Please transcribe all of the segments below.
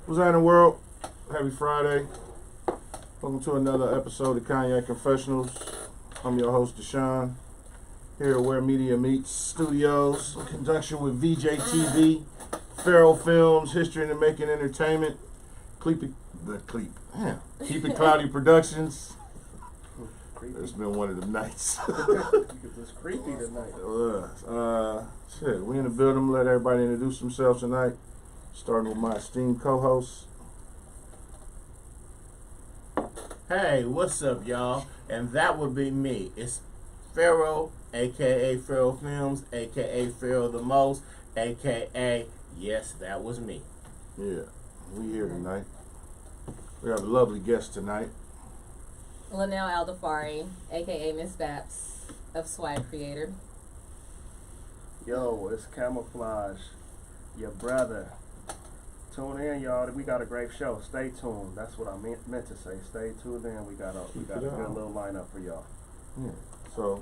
What's that in the world? Happy Friday. Welcome to another episode of Cognac Confessionals. I'm your host, Deshaun, here at Where Media Meets Studios, in conjunction with VJ TV, Feral Films, History in the Making Entertainment, Keep It Cloudy Productions. It's been one of the nights. It's creepy tonight. Shit, we in the building. Let everybody introduce themselves tonight. Starting with my esteemed co-host. Hey, what's up, y'all? And that would be me. It's Pharaoh, a.k.a. Feral Films, a.k.a. Pharaoh the Most, a.k.a. Yes, that was me. Yeah, we here tonight. We have a lovely guest tonight. Linnell Aldafari, aka MizzBapz of SwaggCreator. Yo, it's Camouflage, your brother. Tune in, y'all. We got a great show. Stay tuned. That's what I meant to say. Stay tuned in. We got a good little lineup for y'all. Yeah. So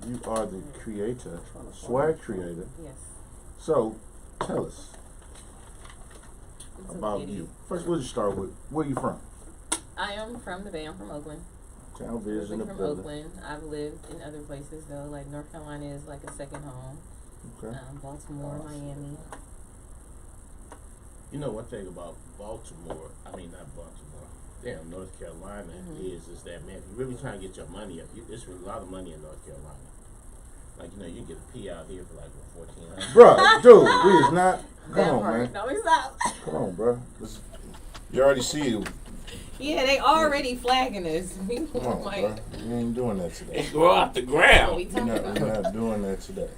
you are the creator, SwaggCreator. Yes. So tell us It's about okay. you. First, we'll just start with where you from. I am from the Bay. I'm from Oakland. Town Viz in the Originally from building. Oakland. I've lived in other places though, like North Carolina is like a second home. Okay. Baltimore, Miami. You know one thing about Baltimore, not Baltimore, damn, North Carolina is that, man, if you're really trying to get your money up, there's a lot of money in North Carolina. Like, you can get a P out here for like, $1,400. Bruh, dude, we is not. Come That on, part. man. No, it's not. Come on, bruh. You already see you. Yeah, they already flagging us. Come on, bruh. We ain't doing that today. It grow off the What ground. we talking We're about? not doing that today.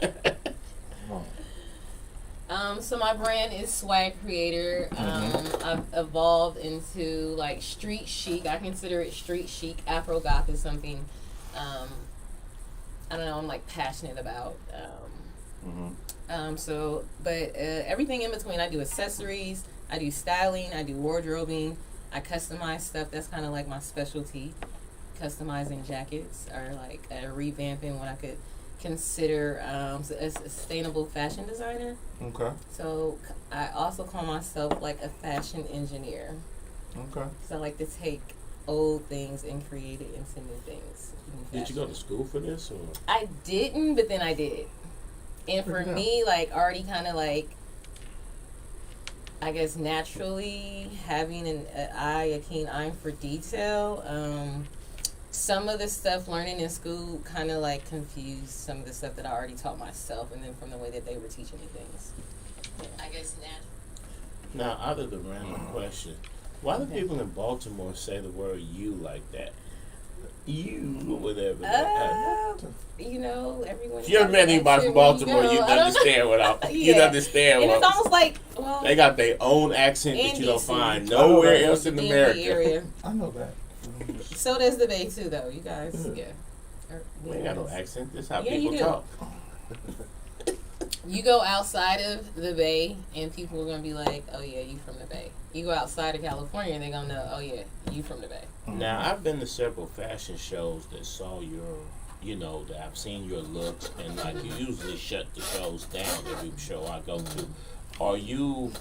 Come on. So my brand is SwaggCreator. I've evolved into like street chic. I consider it street chic. Afro goth is something I don't know. I'm like passionate about. But everything in between. I do accessories. I do styling. I do wardrobing. I customize stuff. That's kind of like my specialty. Customizing jackets or like revamping what I could consider a sustainable fashion designer. Okay. So I also call myself like a fashion engineer. Okay. So I like to take old things and create it into new things. New Did you go to fashion. school for this? Or? I didn't, but then I did. And for me, like already kind of like, I guess naturally having a keen eye for detail. Some of the stuff learning in school kind of like confused some of the stuff that I already taught myself, and then from the way that they were teaching me things. Yeah, I guess naturally. Now, out of the random question, why do people in Baltimore say the word "you" like that? You, or whatever. Everyone. If you ever met anybody from Baltimore, you'd understand what you'd understand And what. it's almost like, well, They got their own accent that you don't NBC. find nowhere else in DMV America. area. I know that. So does the Bay too, though. You guys, yeah. We ain't got no accent. This is how Yeah, people you do. talk. You go outside of the Bay, and people are gonna be like, "Oh yeah, you from the Bay." You go outside of California, and they're gonna know, "Oh yeah, you from the Bay." Now, I've been to several fashion shows that saw that I've seen your looks, and like you usually shut the shows down every show I go to. Are you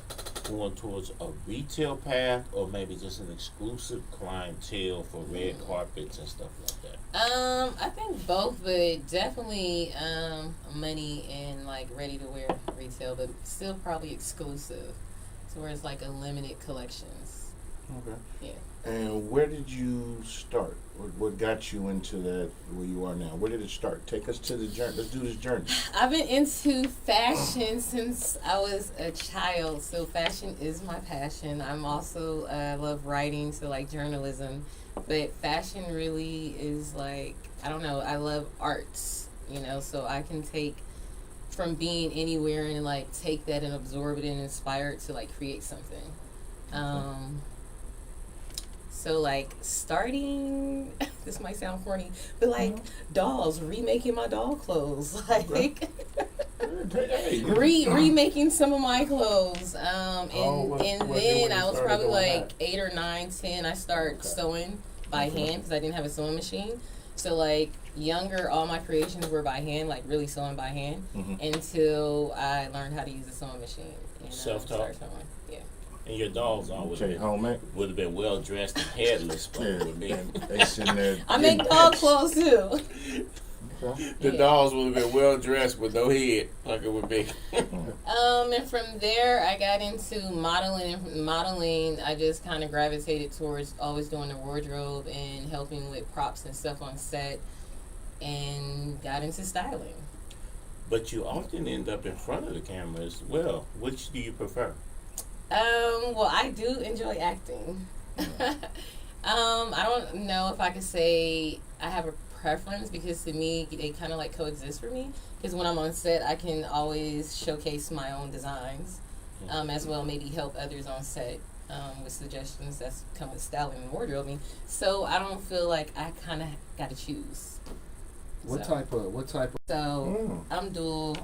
going towards a retail path, or maybe just an exclusive clientele for red carpets and stuff like that? I think both, but definitely money and like ready to wear retail, but still probably exclusive, to where it's like a limited collections. Okay. Yeah. And where did you start? What got you into that where you are now? Where did it start? Take us to the journey. Let's do this journey. I've been into fashion since I was a child, so fashion is my passion. I'm also love writing, so like journalism, but fashion really is like, I don't know, I love arts, so I can take from being anywhere and like take that and absorb it and inspire it to like create something. So like starting, this might sound corny, but like dolls, remaking my doll clothes, like remaking some of my clothes. And then I was probably like 8 or 9, 10. I started sewing by hand because I didn't have a sewing machine. So like younger, all my creations were by hand, like really sewing by hand, until I learned how to use a sewing machine. And, Self-taught. started sewing. Yeah. And your dolls always Okay, homemade. would have been well dressed and headless, but Yeah, with me. and they sitting there. I make dog clothes too. The dolls would have been well dressed with no head, like it would be. And from there, I got into modeling. And from modeling, I just kind of gravitated towards always doing the wardrobe and helping with props and stuff on set, and got into styling. But you often end up in front of the camera as well. Which do you prefer? Well, I do enjoy acting. I don't know if I could say I have a preference, because to me they kind of like coexist for me, because when I'm on set I can always showcase my own designs, as well, maybe help others on set with suggestions that's come with styling and wardrobing, so I don't feel like I kind of got to choose. What type of So I'm dual.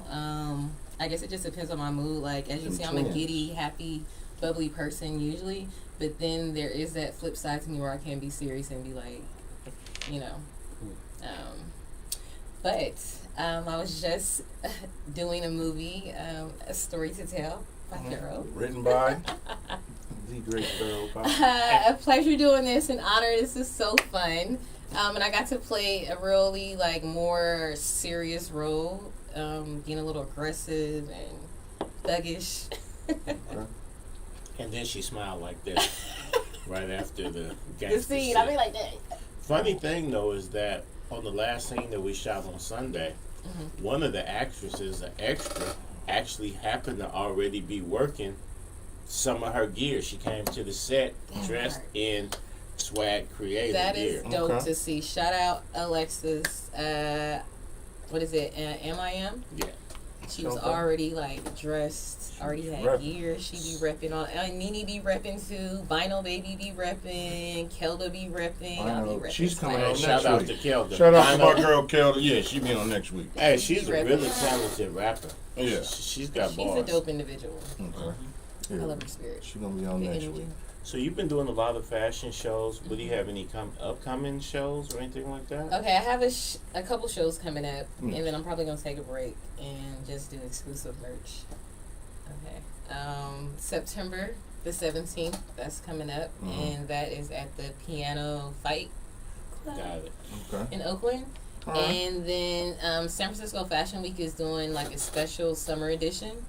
I guess it just depends on my mood. Like as you see, I'm a giddy, happy, bubbly person usually, but then there is that flip side to me where I can be serious and be like, you know. But I was just doing a movie, A Story to Tell by Thorough. Written by the great Thorough. A pleasure doing this, an honor. This is so fun. And I got to play a really like more serious role, being a little aggressive and thuggish. And then she smiled like this right after the The gangster scene, shit. I mean like that. Funny thing though is that on the last scene that we shot on Sunday, one of the actresses, an extra, actually happened to already be working some of her gear. She came to the set dressed in SwaggCreator That gear. is dope to see. Shout out Alexis. What is it? MIM? Yeah. She was already like dressed, already had gear. She be repping on. Nene be repping too. Vinyl Baby be repping. Kelda be repping. I'll be repping. She's coming on Shout next out week. to Kelda. Shout out to my girl Kelda. Yeah, she be on next week. Hey, she's a really talented rapper. Yeah. She's got She's bars. a dope individual. Okay. I love her spirit. She's gonna be on The next energy. week. So you've been doing a lot of fashion shows. Would you have any upcoming shows or anything like that? Okay, I have a couple shows coming up, and then I'm probably gonna take a break and just do exclusive merch. Okay, September the 17th, that's coming up, and that is at the Piano Fight Club Got it. Okay. in Oakland. All right. And then San Francisco Fashion Week is doing like a special summer edition,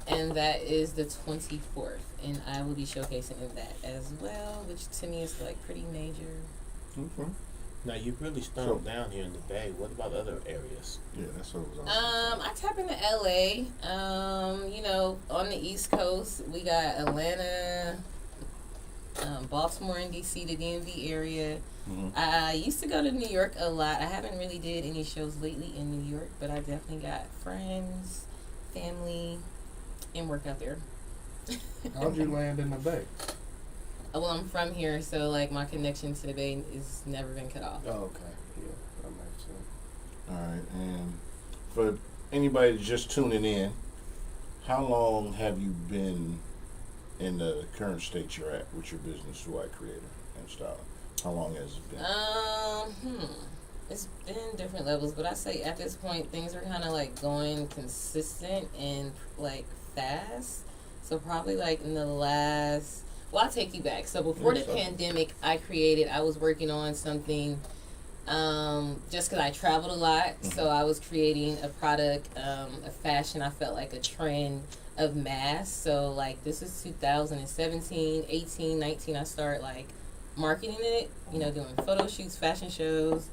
and that is the 24th, and I will be showcasing in that as well, which to me is like pretty major. Okay. Now you've really stumbled down here in the Bay. What about other areas? Yeah, that's what it was. I tap into LA. You know, on the East Coast, we got Atlanta, Baltimore and DC, the DMV area. I used to go to New York a lot. I haven't really did any shows lately in New York, but I definitely got friends, family, and work out there. How'd you land in the Bay? Well, I'm from here, so like my connection to the Bay has never been cut off. Oh, okay. Yeah, that makes sense. All right, and for anybody that's just tuning in, how long have you been in the current state you're at with your business, SwaggCreator and styling? How long has it been? It's been different levels, but I say at this point things are kind of like going consistent and like fast. So probably like in the last. Well, I'll take you back. So before the pandemic, I was working on something just because I traveled a lot. So I was creating a product, a fashion, I felt like a trend of mass. So like this is 2017, 18, 19, I started like marketing it, you know, doing photo shoots, fashion shows.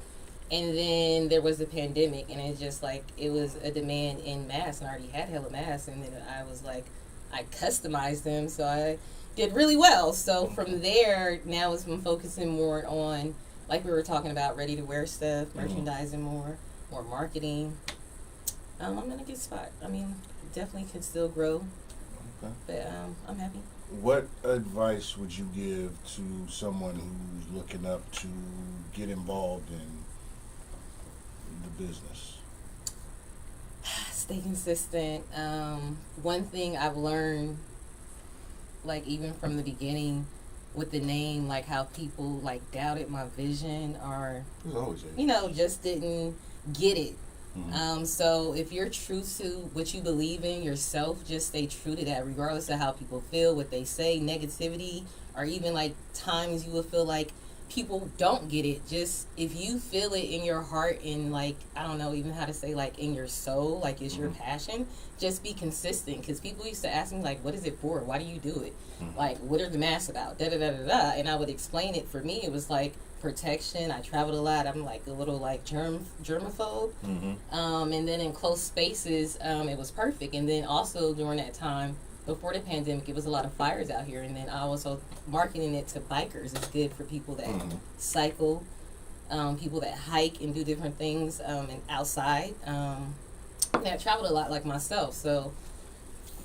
And then there was the pandemic, and it just like, it was a demand in mass, and I already had hella mass. And then I was like, I customized them, so I did really well. So from there, now it's been focusing more on, like we were talking about, ready to wear stuff, merchandising more marketing. I'm in a good spot. I mean, definitely could still grow, but I'm happy. What advice would you give to someone who's looking up to get involved in the business? Stay consistent. One thing I've learned, like even from the beginning, with the name, like how people like doubted my vision or It's always it. you know just didn't get it. Mhm. So if you're true to what you believe in yourself, just stay true to that, regardless of how people feel, what they say, negativity, or even like times you will feel like people don't get it. Just if you feel it in your heart and like I don't know even how to say like in your soul, like it's your passion, just be consistent. Because people used to ask me like, what is it for? Why do you do it? Like, what are the masks about? Da da da da da. And I would explain it. For me, it was like protection. I traveled a lot. I'm like a little like germaphobe. And then in close spaces, it was perfect. And then also during that time before the pandemic, it was a lot of fires out here. And then I also marketing it to bikers. It's good for people that cycle, people that hike and do different things and outside. And I traveled a lot like myself. So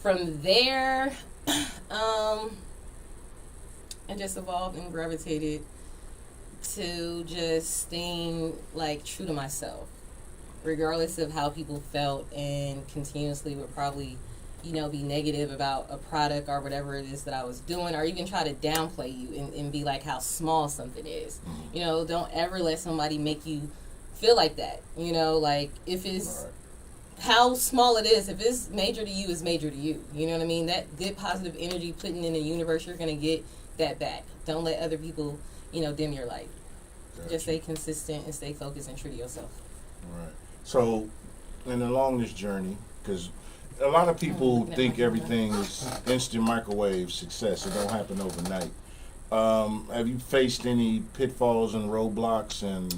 from there, I just evolved and gravitated to just staying like true to myself, regardless of how people felt, and continuously would probably, you know, be negative about a product or whatever it is that I was doing, or even try to downplay you and be like how small something is. You know, don't ever let somebody make you feel like that. You know, like if it's how small it is, if it's major to you, it's major to you. You know what I mean? That good positive energy putting in the universe, you're going to get that back. Don't let other people, you know, dim your light. Gotcha. Just stay consistent and stay focused and true to yourself. Right. So, and along this journey, because a lot of people think everything is instant microwave success. It don't happen overnight. Have you faced any pitfalls and roadblocks and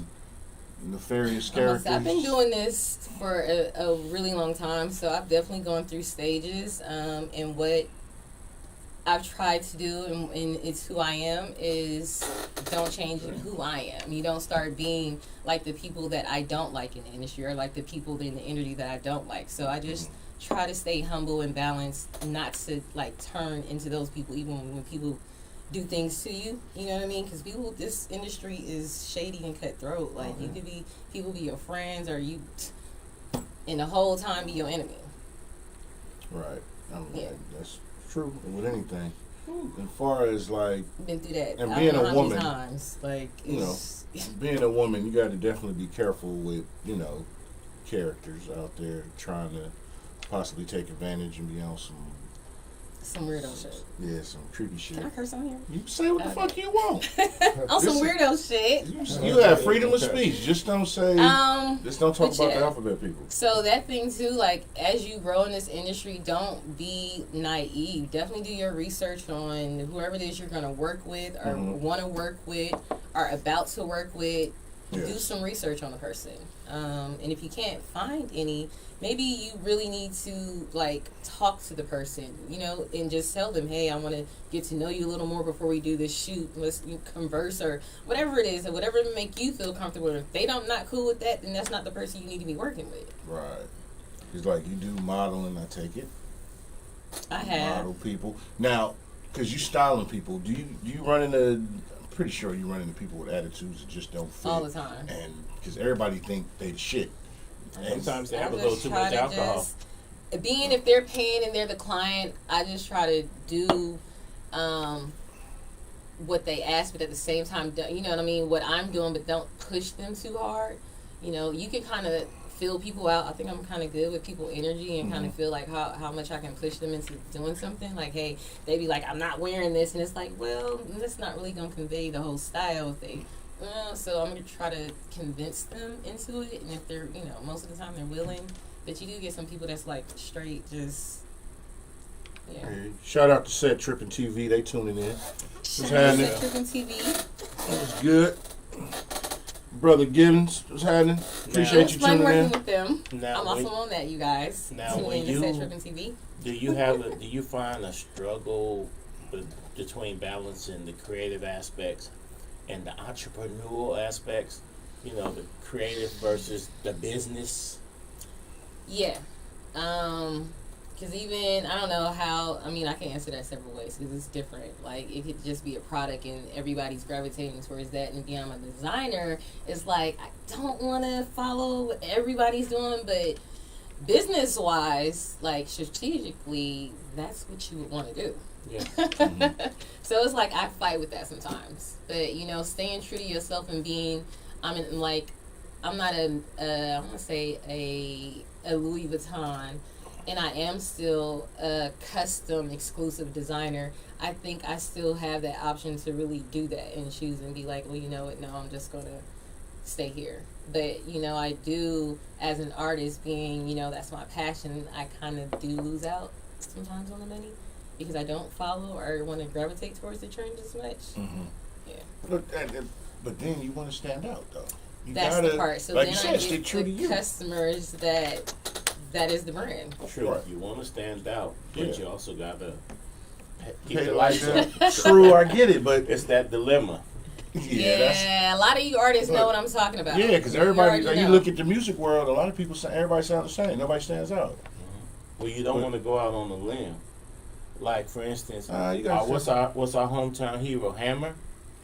nefarious characters? I've been doing this for a really long time, so I've definitely gone through stages. And what I've tried to do, and it's who I am, is don't change who I am. You don't start being like the people that I don't like in the industry, or like the people in the industry that I don't like. So I just try to stay humble and balanced, not to like turn into those people, even when people do things to you. You know what I mean? Because people, this industry is shady and cutthroat. Like you could be, people be your friends, or you, and the whole time be your enemy. Right. I mean, Yeah. that's true with anything. As far as like Been through that. And I being don't know a how many woman, times. Like you know, being a woman, you got to definitely be careful with, you know, characters out there trying to possibly take advantage and be on some weirdo shit. yeah, some creepy shit. Can I curse on here? You can say what the fuck you want. On some This- weirdo shit. You have freedom of speech. Just don't say. Just don't talk but about yeah. the alphabet people. So that thing too, like as you grow in this industry, don't be naive. Definitely do your research on whoever it is you're gonna work with, or want to work with, or about to work with. Yes. Do some research on the person. And if you can't find any, maybe you really need to like talk to the person, you know, and just tell them, hey, I want to get to know you a little more before we do this shoot. Let's converse, or whatever it is, or whatever to make you feel comfortable. If they don't not cool with that, then that's not the person you need to be working with. Right. It's like you do modeling, I take it. I have. Model people. Now, because you styling people, do you run into, I'm pretty sure you run into people with attitudes that just don't fit. All the time. And because everybody think they shit. And Sometimes they I have a just little too try much to alcohol. just- being if they're paying and they're the client, I just try to do what they ask, but at the same time, you know what I mean, what I'm doing, but don't push them too hard. You know, you can kind of feel people out. I think I'm kind of good with people energy and kind of feel like how much I can push them into doing something. Like, hey, they be like, I'm not wearing this, and it's like, well, that's not really gonna convey the whole style if they. So I'm gonna try to convince them into it, and if they're, you know, most of the time they're willing. But you do get some people that's like straight, just yeah. Hey, shout out to Set Trippin' TV. They tuning in. What's Shout out to happening? Trippin' TV. What's good? Brother Gibbons, what's happening? Appreciate It's you fun tuning working in. with them. Now, I'm also on that, you guys. Now, Tune when in to you- Set Trippin' TV. do you find a struggle between balancing the creative aspects and the entrepreneurial aspects? You know, the creative versus the business. Yeah. Because even, I don't know how, I mean, I can answer that several ways because it's different. Like, it could just be a product and everybody's gravitating towards that. And again, I'm a designer. It's like, I don't want to follow what everybody's doing, but business wise, like strategically, that's what you would want to do. Yeah. So it's like I fight with that sometimes, but staying true to yourself and being, I'm not I want to say a Louis Vuitton, and I am still a custom exclusive designer. I think I still have that option to really do that and choose and be like, well, you know what? No, I'm just gonna stay here. But I do, as an artist, being that's my passion. I kind of do lose out sometimes on the money because I don't follow or want to gravitate towards the trend as much. Mm-hmm. Yeah. But then you want to stand out, though. That's the part. So like then you I said, stay get true to the you. customers that is the brand. True. Right. You want to stand out, but Yeah. you also gotta keep Pay the the lights lights on. up. True, I get it, but It's that dilemma. Yeah, a lot of you artists know what I'm talking about. yeah, because everybody, already like, you know. look at the music world, a lot of people, everybody sounds the same. Nobody stands out. Well, you don't want to go out on a limb. Like, for instance, You gotta what's our hometown hero, Hammer?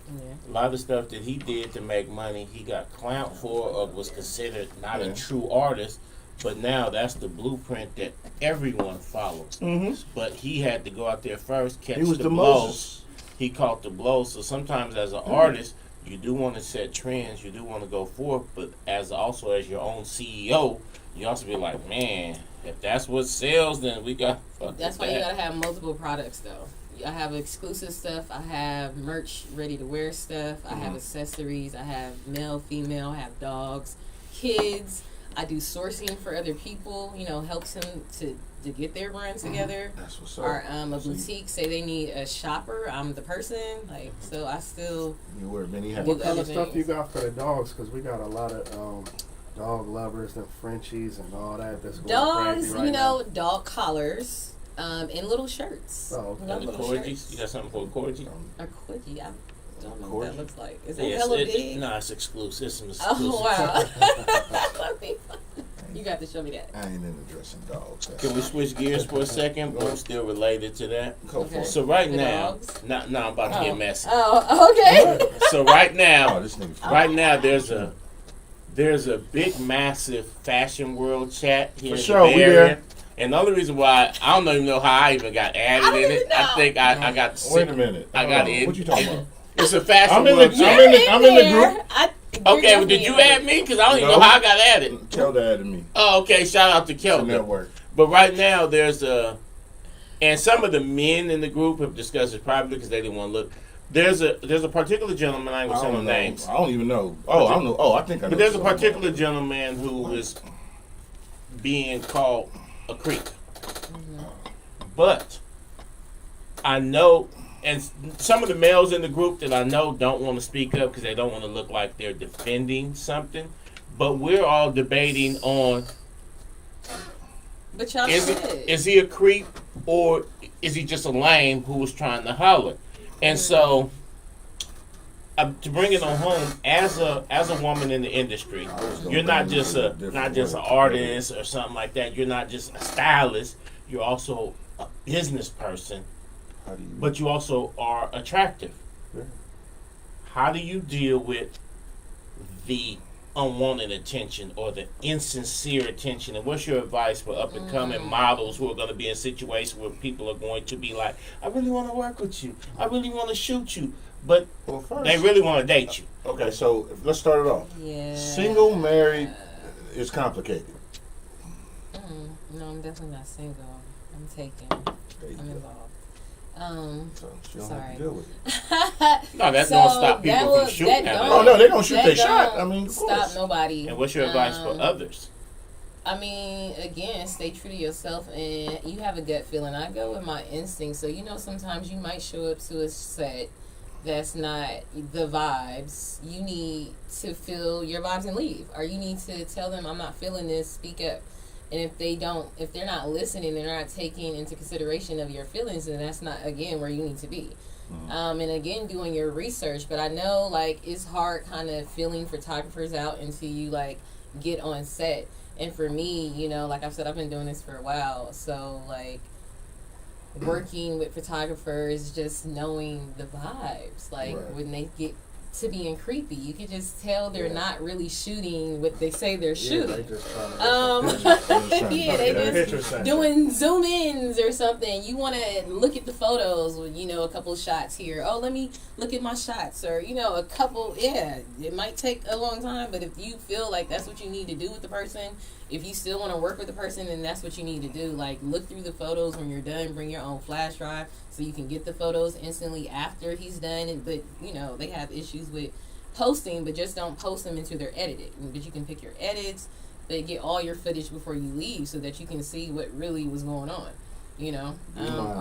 Yeah. A lot of stuff that he did to make money, he got clout for, or was considered not a Yeah. true artist. But now that's the blueprint that everyone follows. Mm-hmm. But he had to go out there first, catch He was the blows. Moses. He caught the blows. So sometimes as an artist, you do want to set trends, you do want to go forth, but as your own CEO, you also be like, man, if that's what sells, then we got. That's why you gotta have multiple products, though. I have exclusive stuff. I have merch, ready to wear stuff. I have accessories. I have male, female. I have dogs, kids. I do sourcing for other people. Helps them to get their brand together. That's what's up. Or a boutique say they need a shopper. I'm the person. Like, so I still. You wear many hats. What kind other of stuff you things. got for the dogs? Because we got a lot of dog lovers and Frenchies and all that. That's going crazy Dogs, right now. dog collars, and little shirts. Oh, okay. I got And the little corgis, shirts. you got something for a corgi? A quidgy. I don't know Corgi? what that looks like. Is it Yes, hella big? No, it's exclusive. It's some exclusive. Oh wow! Let me- you got to show me that. I ain't into dressing dogs. Can we switch gears for a second? But I'm still related to that. Go for Okay. it. So right The now, dogs? no, I'm about to Oh. get messy. Oh, okay. So right Oh, now, this nigga. right now, there's a big, massive fashion world chat here For in sure, the Bay we Area. there. And the only reason why I don't even know how I even got added I don't in it. even I know. think I got Wait a minute. I Hold got on. in. What you talking about? It's a fashion I'm in world the- chat. I'm in the group. Okay, well, did you add me? Because I don't even know No. how I got added. Tell that to me. Oh, okay. Shout out to The Kelvin. network. But right now, and some of the men in the group have discussed it privately because they didn't want to look. There's a particular gentleman, I ain't gonna say no names, I don't even know. Oh, I don't know. Oh, I think I know. but there's a something. particular gentleman who is being called a creep. But I know, and some of the males in the group that I know don't want to speak up because they don't want to look like they're defending something. But we're all debating on But y'all is he a creep or is he just a lame who was trying to holler? And so, to bring it on home, as a woman in the industry, you're not just an artist or something like that. You're not just a stylist. You're also a business person, How do you? but you also are attractive. Yeah. How do you deal with the unwanted attention or the insincere attention? And what's your advice for up and coming models who are going to be in situations where people are going to be like, I really want to work with you, I really want to shoot you, but Well, first, they really want to date you? Okay, so let's start it off. Yeah. Single, married is complicated. No, I'm definitely not single. I'm taken. There you I'm go. involved. So she don't have Sorry. to deal with it. No, that So don't stop that people will- from shooting that at don't- Oh us. no, they don't shoot That their shot. don't I mean, of stop course. nobody. And what's your advice for others? I mean, again, stay true to yourself, and you have a gut feeling. I go with my instincts. So sometimes you might show up to a set that's not the vibes. You need to feel your vibes and leave, or you need to tell them, I'm not feeling this. Speak up. And if they're not listening, they're not taking into consideration of your feelings, then that's not, again, where you need to be. And again, doing your research. But I know, it's hard kind of feeling photographers out until you, get on set. And for me, like I've said, I've been doing this for a while. So, working with photographers, just knowing the vibes. Right. When they get to being creepy. You can just tell they're not really shooting what they say they're shooting. They just they just doing zoom ins or something. You want to look at the photos with, a couple of shots here. Oh, let me look at my shots, or a couple. Yeah, it might take a long time, but if you feel like that's what you need to do with the person, if you still want to work with the person, then that's what you need to do. Like, look through the photos when you're done. Bring your own flash drive so you can get the photos instantly after he's done. But they have issues with posting, but just don't post them until they're edited. But you can pick your edits, but get all your footage before you leave so that you can see what really was going on.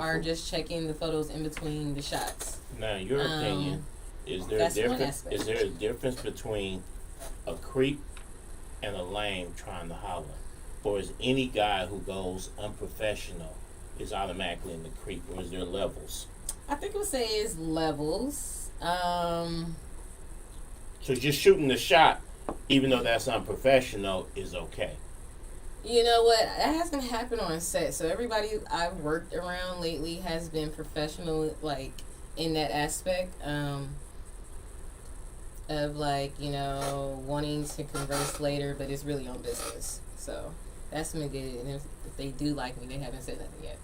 Or just checking the photos in between the shots. Now, your opinion, is there a difference between a creep and a lame trying to holler? Or is any guy who goes unprofessional is automatically in the creep, or is there levels? I think I would say it's levels. So just shooting the shot, even though that's unprofessional, is okay. You know what? That hasn't happened on set. So everybody I've worked around lately has been professional, like, in that aspect. Of wanting to converse later, but it's really on business. So that's been good. And if they do like me, they haven't said nothing yet.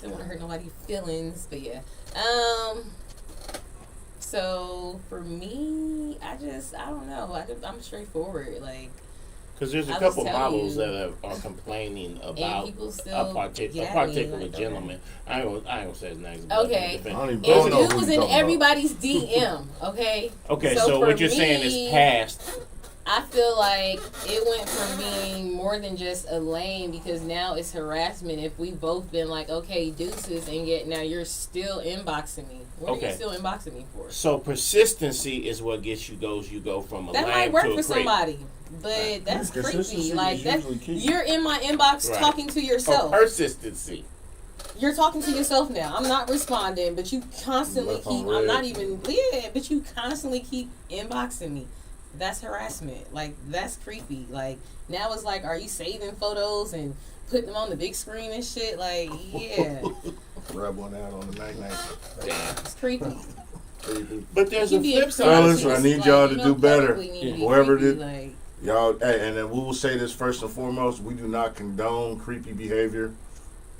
Don't want to hurt nobody's feelings, but yeah. So for me, I don't know. I'm straightforte. Like, because there's a couple models that are complaining about a particular gentleman. I ain't gonna say his name. Okay. And it was in everybody's DM. Okay. Okay. So what you're saying is past. I feel like it went from being more than just a lame, because now it's harassment. If we both been like, okay, deuces, and yet now you're still inboxing me. What are you still inboxing me for? So persistency is what gets you go from a lame to a creep. That might work for somebody, but that's creepy. Like, you're in my inbox talking to yourself. Or persistency. You're talking to yourself now. I'm not responding, but you constantly keep. I'm not even. Yeah, but you constantly keep inboxing me. That's harassment. Like, that's creepy. Like, now it's like, are you saving photos and putting them on the big screen and shit? Like, yeah. Rub one out on the night. It's creepy. But there's a flip side. Fellas, I need y'all to do better. Whoever creepy, did, y'all, hey, and then we will say this first and foremost: we do not condone creepy behavior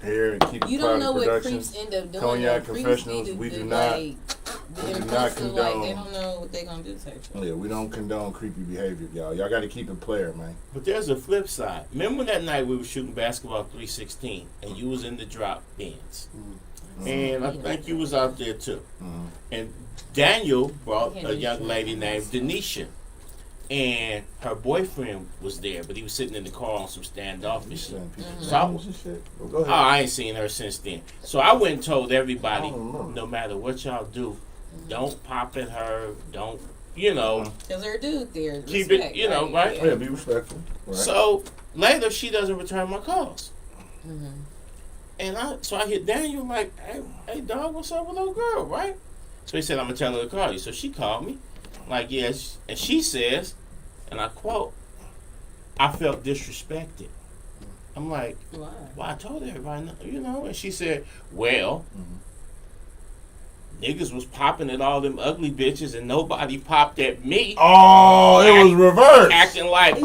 here and keep you don't know what creeps end up doing. Cognac Confessionals, we do not. We do not condone. They don't know what they're gonna do. Yeah, we don't condone creepy behavior, y'all. Y'all got to keep it player, man. But there's a flip side. Remember that night we were shooting Basketball 316, and you was in the drop bins, and I think you was out there too. And Daniel brought a young lady named Denisha, and her boyfriend was there, but he was sitting in the car on some standoffish shit. So I ain't seen her since then. So I went and told everybody, no matter what y'all do, don't pop at her. Don't, because her dude there. Keep respect, it, right? Yeah, be respectful. Right. So later, she doesn't return my calls. And I hit Daniel like, hey, dog, what's up with old girl, right? So he said, I'm going to tell her to call you. So she called me. Like, yes, and she says, and I quote, I felt disrespected. I'm like, why? Well, I told everybody, and she said, well, niggas was popping at all them ugly bitches and nobody popped at me. Oh, it was reversed. Acting like,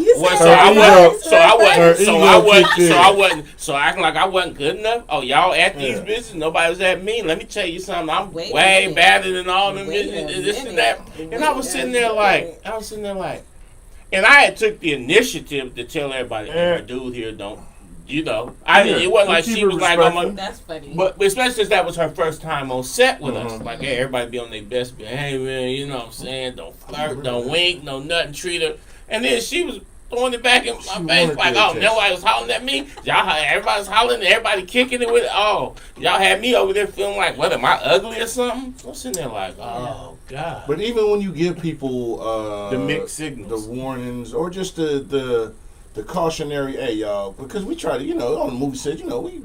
so acting like I wasn't good enough. Oh, y'all at these bitches, nobody was at me. Let me tell you something, I'm way better than all them bitches, this and that. And I was sitting there like, and I had took the initiative to tell everybody, hey, dude here don't, it wasn't like she was like, that's funny. But especially since that was her first time on set with us. Like, hey, everybody be on their best behavior, you know what I'm saying? Don't flirt, don't wink, no nothing, treat her. And then she was throwing it back in my face like, oh, nobody was hollering at me? Everybody was hollering, everybody kicking it with it. Oh, y'all had me over there feeling like, what, am I ugly or something? I'm sitting there like, oh, God. But even when you give people the mixed signals, the warnings, or just the cautionary, hey, y'all, because we try to, on the movie set, we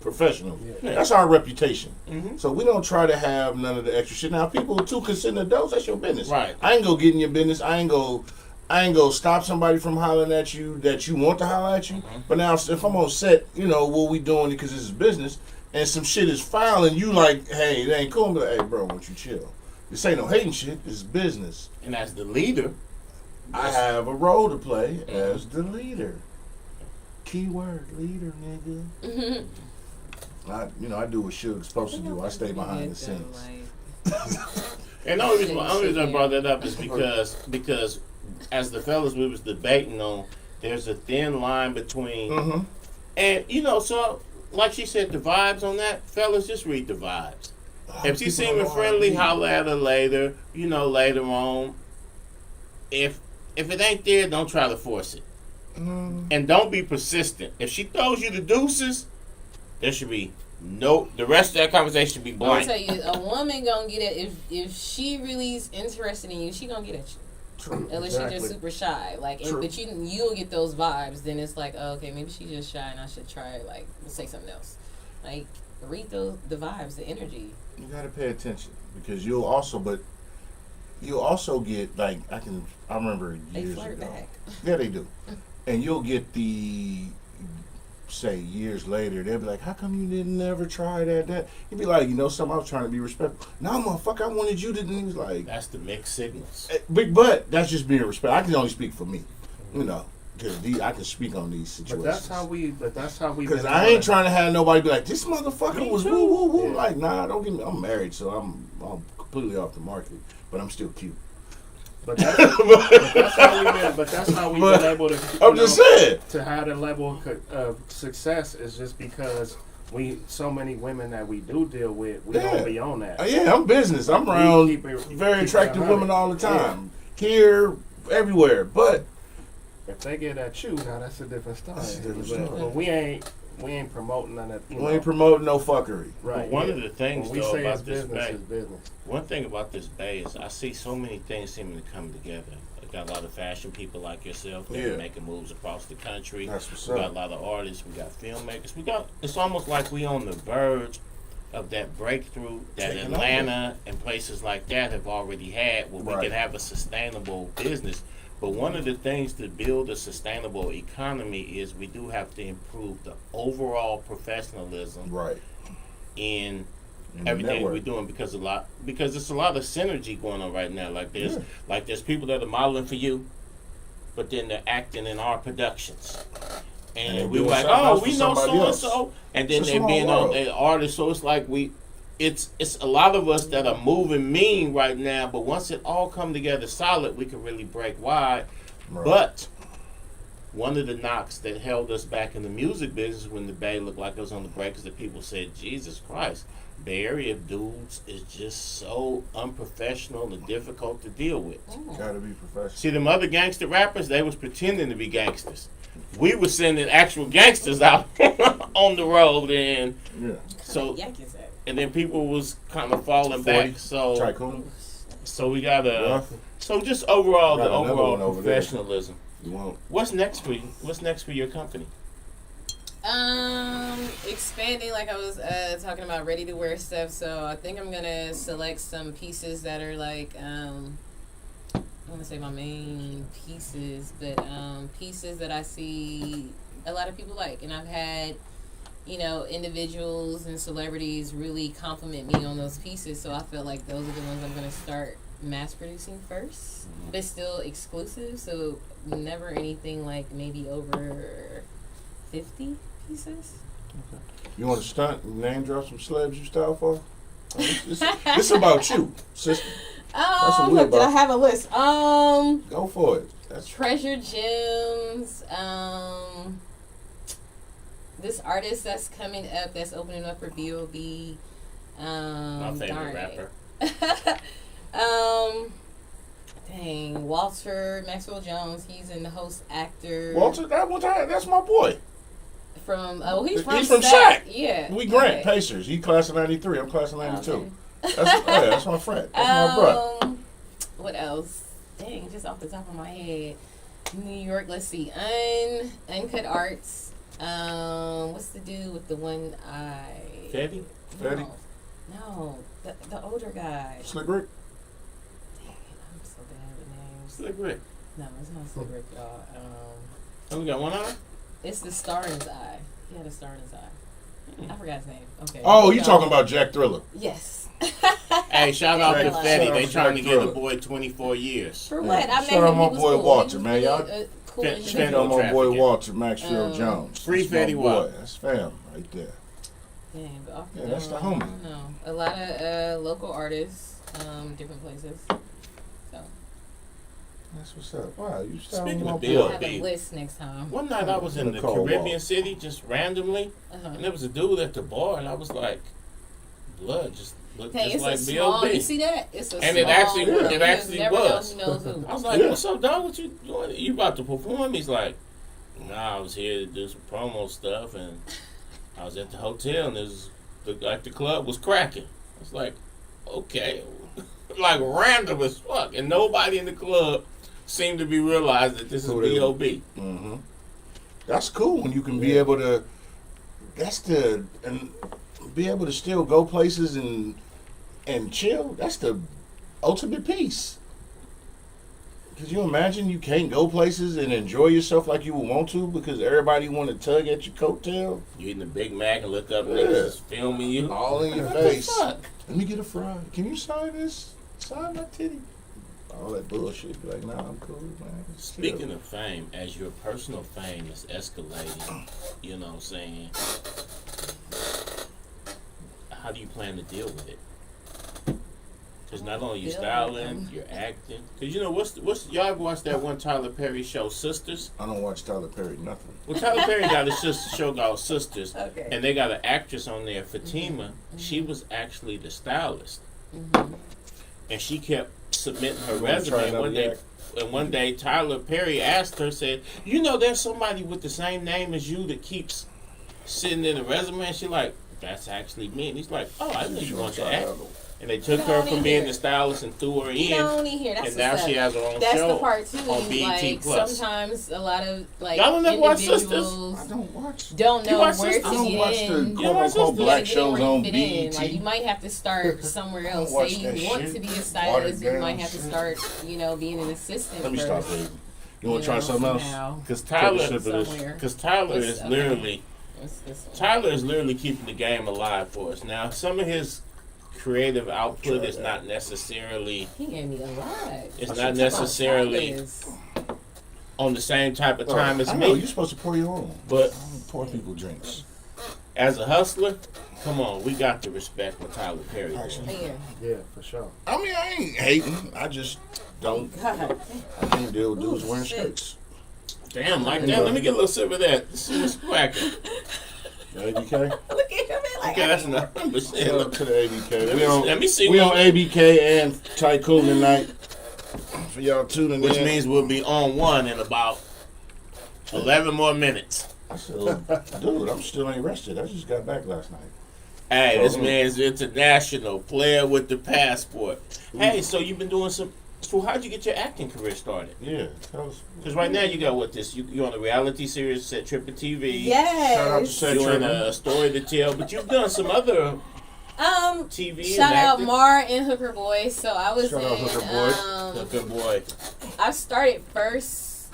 professionals. Yeah. That's our reputation. So we don't try to have none of the extra shit. Now, people too consider adults, that's your business. Right. I ain't gonna get in your business. I ain't gonna stop somebody from hollering at you that you want to holler at you. But now, if I'm on set, what we doing because this is business, and some shit is foul, and you like, hey, it ain't cool, but hey, bro, won't you chill? This ain't no hating shit. It's business. And as the leader, I have a role to play as the leader. Keyword leader, nigga. I do what Suge's supposed to do. I stay behind the scenes. and the only reason I brought that up is because as the fellas we was debating on, there's a thin line between, and so like she said, the vibes on that, fellas, just read the vibes. If she's seeming friendly, holler at her later. Later on. If it ain't there, don't try to force it. And don't be persistent. If she throws you the deuces, there should be the rest of that conversation should be blank. I'll tell you, a woman gonna get it if she really is interested in you, she gonna get at you. True. Unless she's just super shy, but you'll get those vibes. Then it's like, oh, okay, maybe she's just shy, and I should try say something else. Read the vibes, the energy. You gotta pay attention because you'll also get I remember years They flirt ago. back. Yeah, they do, and you'll get say years later, they'll be like, how come you didn't never try that? You'd be like, something, I was trying to be respectful. No, motherfucker, I wanted you to do. He was like, that's the mixed signals. But that's just being respectful. I can only speak for me, because I can speak on these situations. But that's how we. Because I ain't trying to have nobody be like, this motherfucker was woo woo woo. Yeah. Like, nah, don't get me. I'm married, so I'm completely off the market, but I'm still cute. But that's how we've been able to. I'm just saying to have that level of success is just because so many women that we do deal with, we don't be on that. Yeah, I'm business. I'm around very attractive women all the time, here, everywhere. But if they get at you, now that's a different story. But we ain't promoting none of that. We ain't promoting no fuckery. Right. One of the things we though say about is this business bay, is business. one thing about this bay is I see so many things seeming to come together. I got a lot of fashion people like yourself that are making moves across the country. That's what's we got up. a lot of artists. We got filmmakers. It's almost like we on the verge of that breakthrough that Taking Atlanta and places like that have already had, where we can have a sustainable business. But one of the things to build a sustainable economy is we do have to improve the overall professionalism in everything we're doing, because there's a lot of synergy going on right now. There's people that are modeling for you, but then they're acting in our productions. And we're like, oh, we know so and so, and then they're being on artists. So it's like it's a lot of us that are moving mean right now, but once it all come together solid, we can really break wide. But one of the knocks that held us back in the music business when the Bay looked like it was on the break is that people said, Jesus Christ, Bay Area dudes is just so unprofessional and difficult to deal with. Gotta be professional. See, them other gangster rappers, they was pretending to be gangsters. We were sending actual gangsters out on the road, and and then people was kind of falling back. So we gotta. So just overall, the overall professionalism. What's next for you? What's next for your company? Expanding, like I was talking about, ready to wear stuff. So I think I'm gonna select some pieces that are I want to say my main pieces, but pieces that I see a lot of people like, and I've had individuals and celebrities really compliment me on those pieces. So I feel like those are the ones I'm gonna start mass producing first, but still exclusive. So never anything like maybe over 50 pieces. Okay. You want to stunt and name drop some celebs you style for? This about you, sister. Look, did I have a list? Go for it. That's Treasure Gems. This artist that's coming up, that's opening up for B.O.B. My favorite rapper. Dang, Walter Maxwell Jones. He's in the host actor. Walter, that's my boy. He's from SAC. Yeah. We Grant Pacers. He class of '93. I'm class of '92. Okay. That's my friend. That's my brother. What else? Dang, just off the top of my head. New York, let's see. Uncut Arts. What's the dude with the one eye? Fetty? No. The older guy. Slick Rick? Dang, I'm so bad with names. Slick Rick? No, it's not Slick Rick, y'all. We got one eye? It's the star in his eye. He had a star in his eye. I forgot his name. Okay. Oh, you talking about Jack Thriller? Yes. Hey, shout out to Shout Fetty. out They to trying to Swagg give the Thriller. boy 24 years. For what? I met Shout him. out He my was boy cool. Walter, He was man. really Y'all- a cool Fin- individual. Shout out my boy trafficking. Walter, Maxfield Jones. Free That's my Fetty boy. Wap. That's fam right there. Dang, but off Yeah, that's the homie. I don't know. A lot of local artists, different places. So That's what's up. Wow, you Speaking sound my of Bill, I'll boy. have a list next time. One night I was in the Nicole Caribbean Wall. city just randomly, Uh-huh. and there was a dude at the bar, and I was like, blood just looked Hey, just it's like a small. B.O.B. You see that? It's a And it small actually- world. it You actually never was. know who knows who. I was like, Yeah. what's up, dog? What you doing? You about to perform? He's like, nah, I was here to do some promo stuff, and I was at the hotel, and the club was cracking. I was like, okay. Like random as fuck. And nobody in the club seemed to be realizing that this is Who they- B.O.B. Mm-hmm. That's cool when you can be able to. And be able to still go places and chill. That's the ultimate peace. Could you imagine you can't go places and enjoy yourself like you would want to because everybody want to tug at your coattail? You eating a Big Mac and look up Yeah. niggas is filming you. All in your What the face. fuck? Let me get a fry. Can you sign this? Sign my titty. All that bullshit. Be like, nah, I'm cool, man. Speaking of fame, as your personal fame is escalating, you know what I'm saying, how do you plan to deal with it? Because not only you Deal with styling, them. you're acting. Because you know, what's y'all ever watched that one Tyler Perry show, Sisters? I don't watch Tyler Perry, nothing. Well, Tyler Perry got a show called Sisters, Okay. and they got an actress on there, Fatima. She was actually the stylist, and she kept submitting her You wanna try resume. another One day, yak? and one day, Tyler Perry asked her, said, "You know, there's somebody with the same name as you that keeps sitting in the resume." And she like, "That's actually me." And he's like, "Oh, I knew you wanted to act." And they took You her don't from need being her. the stylist and threw her You in. don't even hear. That's And now what's she up. has her own That's show the part too. on BET Like Plus. sometimes a lot of like Y'all don't never watch Sisters? individuals I don't watch. don't You know watch where Sisters? to I don't get watch in. the You don't quote watch unquote Sisters? black Yeah, shows where you on fit in. BET. Like you might have to start somewhere else. watch Say you that want shit. to be a Watered stylist, you down might have to shit. start, being an assistant. Let me first, stop, baby. You want to try know, something else? somehow. Because Take a Tyler, sip of this. Somewhere. because Tyler What's- is okay. literally. What's this one? Tyler is literally keeping the game alive for us. Now, some of his creative output Try is that. not necessarily He gave me a lot. it's I not should- necessarily on the same type of time as I know me. you're supposed to pour your own, But I don't pour people drinks. as a hustler, come on, we got to respect what Tyler Perry doing. Actually, Yeah. Yeah, for sure. I mean, I ain't hating. I just don't. God. I can't deal with dudes Ooh, wearing shit. skirts. Damn, like that. Let me get a little sip of that. Let's see what's cracking. ABK. Look at him like Okay, that's enough. But shit, Shout out to the ABK. let me see We what- on ABK and Tycoon tonight. For y'all tuning which in. means we'll be on one in about 11 more minutes. I said, dude, I'm still ain't rested. I just got back last night. Hey, this Oh. man's international player with the passport. Hey, so you've been doing some. So how'd you get your acting career started? Yeah, tell us. Because right now you got what this you on a reality series at Triple TV. Yes. Shout out to Set Doing Triple. a story to tell, but you've done some other TV. Shout and out acting. Mar and Hooker Boy. So I was Shout out Hooker Boy. A good boy. I started first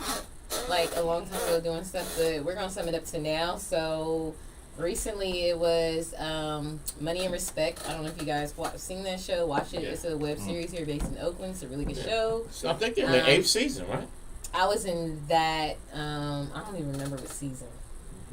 like a long time ago doing stuff, but we're gonna sum it up to now. So recently it was Money and Respect. I don't know if you guys seen that show. Watch it. Yeah. It's a web series here based in Oakland. It's a really good show. So I think they're in the 8th season, right? I was in that. I don't even remember what season.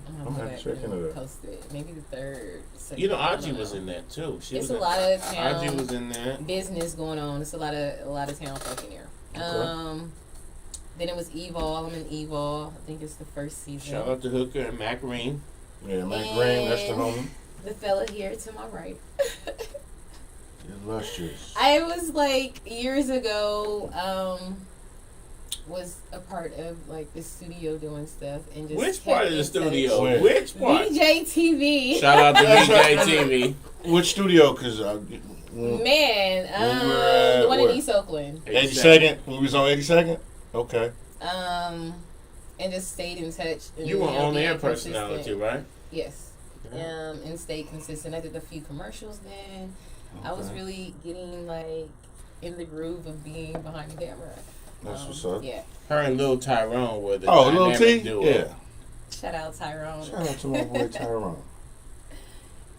I'm I'm gonna have to check into that. posted. Maybe the third. Second, You know, I don't Aji was know. in that too. She It's was a in, lot of Aji was town in there. business going on. It's a lot of town folk in here. Then it was Evil. I'm in Evil. I think it's the first season. Shout out to Hooker and Mac Green. Yeah, Mac Green, that's the homie. The fella here to my right. Illustrious. I was like years ago. Was a part of like the studio doing stuff and just Which part of the kept in touch. studio? Where? Which part? DJ TV. Shout out to DJ TV. Which studio? Because Man, were the one where? in East Oakland. 82nd. We was on 82nd. Okay. And just stayed in touch. And, You were on being air consistent. personality, right? Yes. And stayed consistent. I did a few commercials then. I was really getting like in the groove of being behind the camera. That's what's up. Yeah. Her and Lil Tyrone were the Oh, Lil dynamic T? duo. Yeah. Shout out Tyrone. Shout out to my boy Tyrone.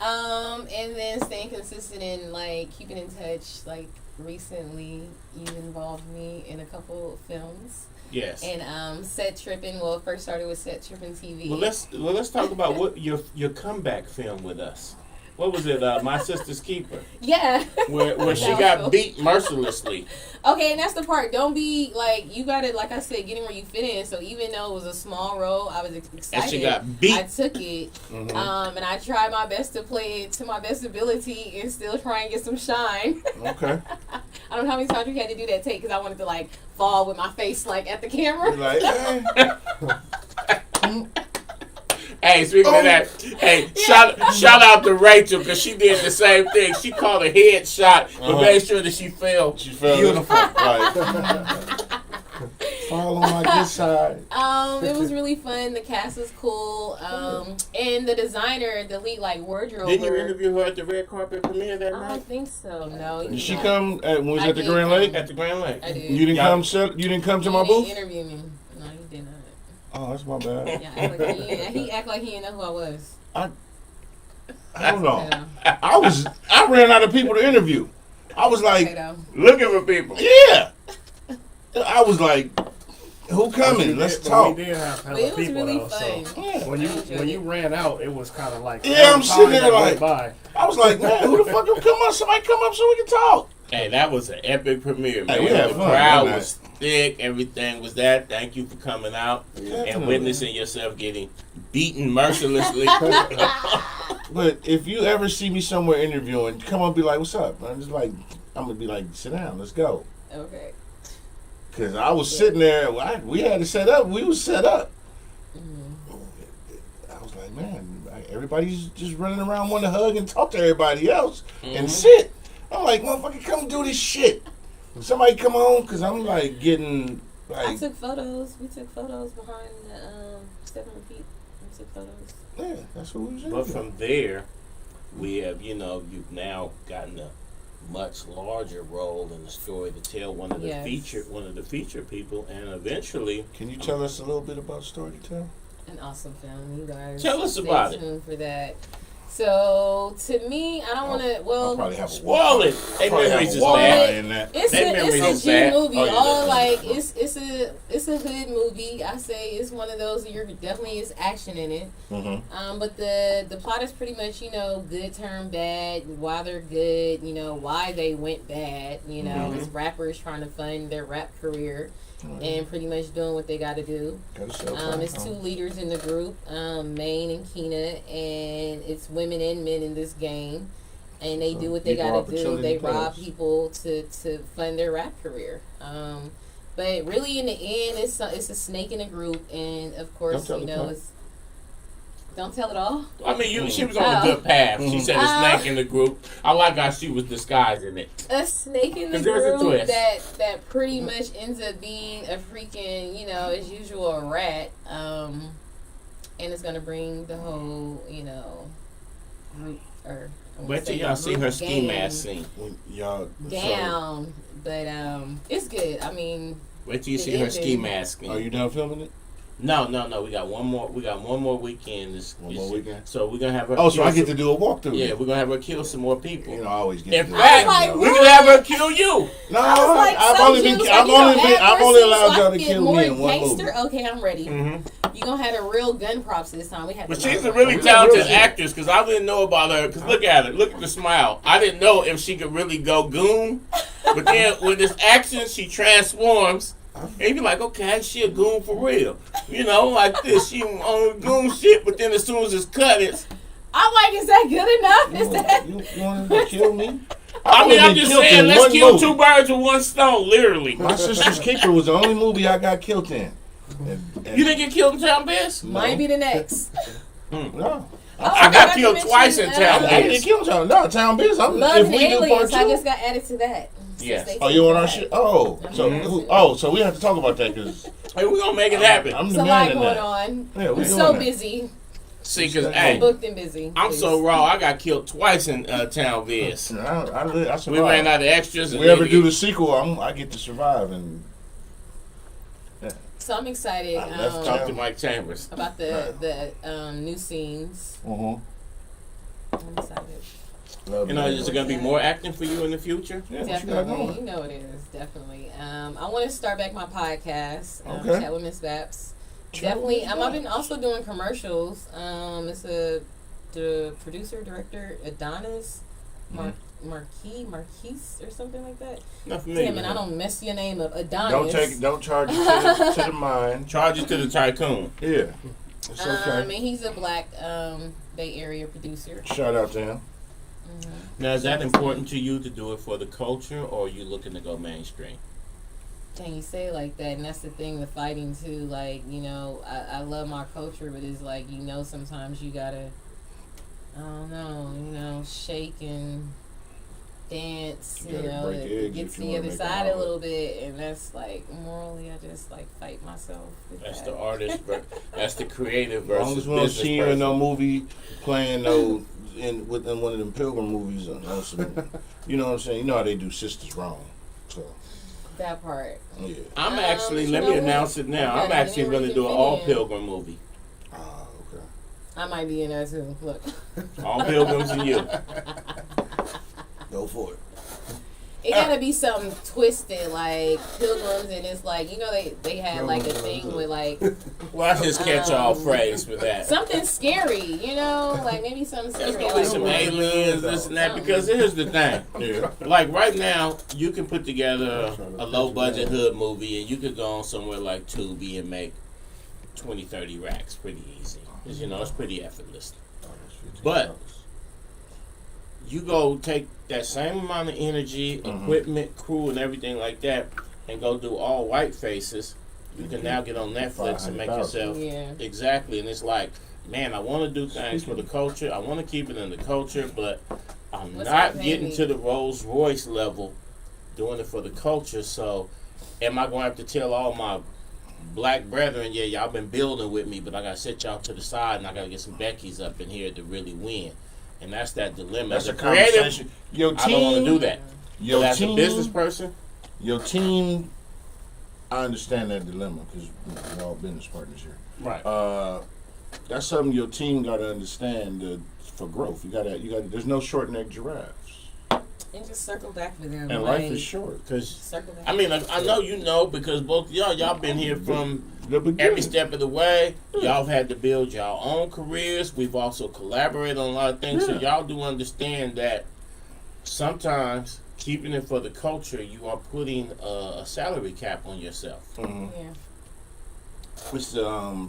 And then staying consistent and like keeping in touch. Like recently, you've involved me in a couple films. Yes. And set tripping. Well, it first started with Set Tripping TV. Well, let's talk about what your comeback film with us. What was it? My Sister's Keeper. Yeah. Where she got beat mercilessly. Okay, and that's the part. Don't be like, you got to, like I said, getting where you fit in. So even though it was a small role, I was excited. And she got beat. I took it. And I tried my best to play it to my best ability and still try and get some shine. Okay. I don't know how many times you had to do that take because I wanted to like fall with my face like at the camera. You're like, hey. Hey, speaking of that, hey, shout out to Rachel because she did the same thing. She called a headshot, but made sure that she fell. She fell beautiful. Right. Fall on my good side. It was really fun. The cast was cool. And the designer, the lead like wardrobe. Didn't you interview her at the red carpet premiere that I night? don't think so. No. Did she come when we was at the Grand Lake? At the Grand Lake. I did. You didn't come. You didn't come to my booth. He didn't interview me. No, he did not. Oh, that's my bad. Yeah, he act like he didn't know who I was. I don't know. I ran out of people to interview. I was like, looking for people. Yeah. I was like, who coming? Let's talk. We did have But it was people really though, fun. so Yeah. when you ran out, it was kind of like I'm sitting there like, bye. I was like, man, who the fuck will come up? Somebody come up so we can talk. Hey, that was an epic premiere, man. Hey, we had the fun, crowd man. was thick. Everything was that. Thank you for coming out and witnessing yourself getting beaten mercilessly. But if you ever see me somewhere interviewing, come up and be like, what's up? I'm just like, I'm going to be like, sit down, let's go. Okay. Because I was sitting there, we had to set up. We was set up. I was like, man, everybody's just running around wanting to hug and talk to everybody else and sit. I'm like, motherfucker, come do this shit. Somebody come on, because I'm like getting, like. I took photos. We took photos behind the Step and Repeat. We took photos. Yeah, that's what we was doing. But from there, we have, you've now gotten a much larger role in the story to tell one of the feature people, and eventually. Can you tell us a little bit about Story to Tell? An awesome film. You guys tell us about it. Stay tuned for that. So to me, I don't want to. Well, spoil it. Hey, memories is bad. It's a G movie. Oh, it's a hood movie. I say it's one of those. Definitely is action in it. But the plot is pretty much good turn bad. Why they're good. Why they went bad. It's rappers trying to fund their rap career. And pretty much doing what they got to do. It's two leaders in the group, Maine and Keena, and it's women and men in this game. And they do what they got to do. They rob people to fund their rap career. But really, in the end, it's a snake in the group, and of course, it's. Don't tell it all. I mean, she was on a good path. She said a snake in the group. I like how she was disguising it. A snake in the group that pretty much ends up being a freaking, as usual, a rat. And it's going to bring the whole, group, or... Wait till y'all see her ski mask scene. Down. But it's good. I mean... Wait till you see her ski mask scene. Are you done filming it? No. We got one more weekend. One more weekend. So we're gonna have her. Oh, so I get to do a walkthrough. Yeah, we're gonna have her kill some more people. I always get. In fact, we're gonna have her kill you. No, I've only allowed y'all to kill me in one movie. Okay, I'm ready. You gonna have a real gun props this time. But she's a really talented actress because I didn't know about her. Because look at her, look at the smile. I didn't know if she could really go goon. But then with this action, she transforms. And you be like, okay, she a goon for real. Like this. She on goon shit, but then as soon as it's cut, it's... I'm like, is that good enough? Is that... You wanted to kill me? I'm just saying, let's kill two birds with one stone, literally. My Sister's Keeper was the only movie I got killed in. You didn't get killed in Town Biz? Might be the next. No. I got killed twice in Town Biz. I didn't kill Town Biz. Love and Aliens, I just got added to that. Yes. Oh, you on our shit? Oh, so we have to talk about that because we're gonna make it happen. I'm the man lot in going that. on. Yeah, we're so busy. See, because hey, booked and busy. I'm so raw. I got killed twice in Town Biz. I survived. We ran out of extras. If we ever do the sequel, I get to survive and. So I'm excited. Let's talk to Mike Chambers about the new scenes. I'm excited. You know, is it gonna be more acting for you in the future? Yeah, what you got Definitely, going? you know it is. Definitely. I want to start back my podcast. Okay. Chat with MizzBapz. Chat Definitely. with I've been also doing commercials. It's the producer director Adonis Marquise or something like that. Not familiar. Damn it! I don't mess your name up. Adonis. Don't charge it to the mind. Charge it to the tycoon. Yeah, it's okay. And he's a black Bay Area producer. Shout out to him. Now, is that important to you to do it for the culture, or are you looking to go mainstream? Dang, you say it like that, and that's the thing, the fighting too. Like, you know, I love my culture, but it's like, you know, sometimes you gotta, I don't know, you know, shake and dance, You you gotta know, break to eggs get if to you the wanna other make side an a little bit, and that's like morally, I just like fight myself. With That's that. the artist. That's the creative As long versus as we don't business see you in no person. movie playing within one of them Pilgrim movies, or some, you know what I'm saying? You know how they do sisters wrong. So That part. yeah. I'm actually, you let know me what? announce it now. Okay, I'm actually anywhere going to you do an can all fit in. Pilgrim movie. Ah, okay. I might be in that too. Look. All Pilgrims and you. Go for it. It gotta be something twisted, like Pilgrims, and it's like, you know, they had like a thing with like Well, I just catch all phrase for that. something scary, you know, like maybe something There's scary. gonna be Like, some aliens, this and that, because here's the thing. Yeah. Like right now, you can put together a low budget hood movie and you could go on somewhere like Tubi and make 20, 30 racks pretty easy. 'Cause, you know, it's pretty effortless. But you go take that same amount of energy, equipment, crew, and everything like that, and go do all white faces. You can now get on Netflix and make yourself Yeah. exactly. And it's like, man, I want to do things for the culture. I want to keep it in the culture, but I'm What's not that getting pay to me? the Rolls Royce level doing it for the culture. So, am I going to have to tell all my black brethren, yeah, y'all been building with me, but I got to set y'all to the side and I got to get some Beckys up in here to really win? And that's that dilemma. That's As a creative, conversation. Your team, I don't want to do that. Your But as team, a business person, your team. I understand that dilemma because we're all business partners here. right? That's something your team got to understand for growth. You got to. There's no short neck giraffes, And just circle back with them. and like, life is short. Because circle back. I mean, I know you know because both y'all been here from The beginning. every step of the way. Y'all have had to build y'all own careers. We've also collaborated on a lot of things, so y'all do understand that sometimes keeping it for the culture, you are putting a salary cap on yourself. Mhm. Yeah. It's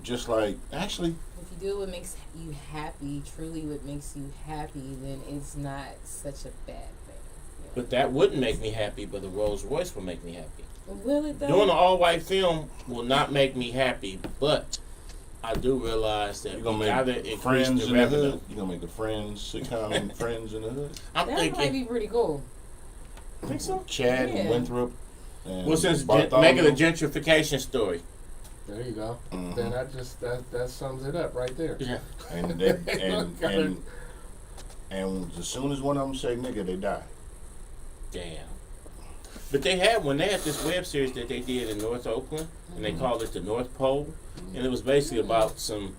just like actually. If you do what makes you happy, truly what makes you happy, then it's not such a bad thing. But that wouldn't make me happy, but the Rolls Royce will make me happy. Will it though? Doing an all-white film will not make me happy, but I do realize that You're we gonna gotta make increase friends the in the revenue. hood. You're gonna make the Friends sitcom Friends in the Hood. I'm That might thinking, be pretty cool. think so? Chad Yeah. and Winthrop. And Well, since Bartholomew. make it a gentrification story. There you go. Mhm. Then that sums it up right there. Yeah. and and as soon as one of them say nigga, they die. Damn. But they had this web series that they did in North Oakland, and they called it the North Pole, and it was basically about some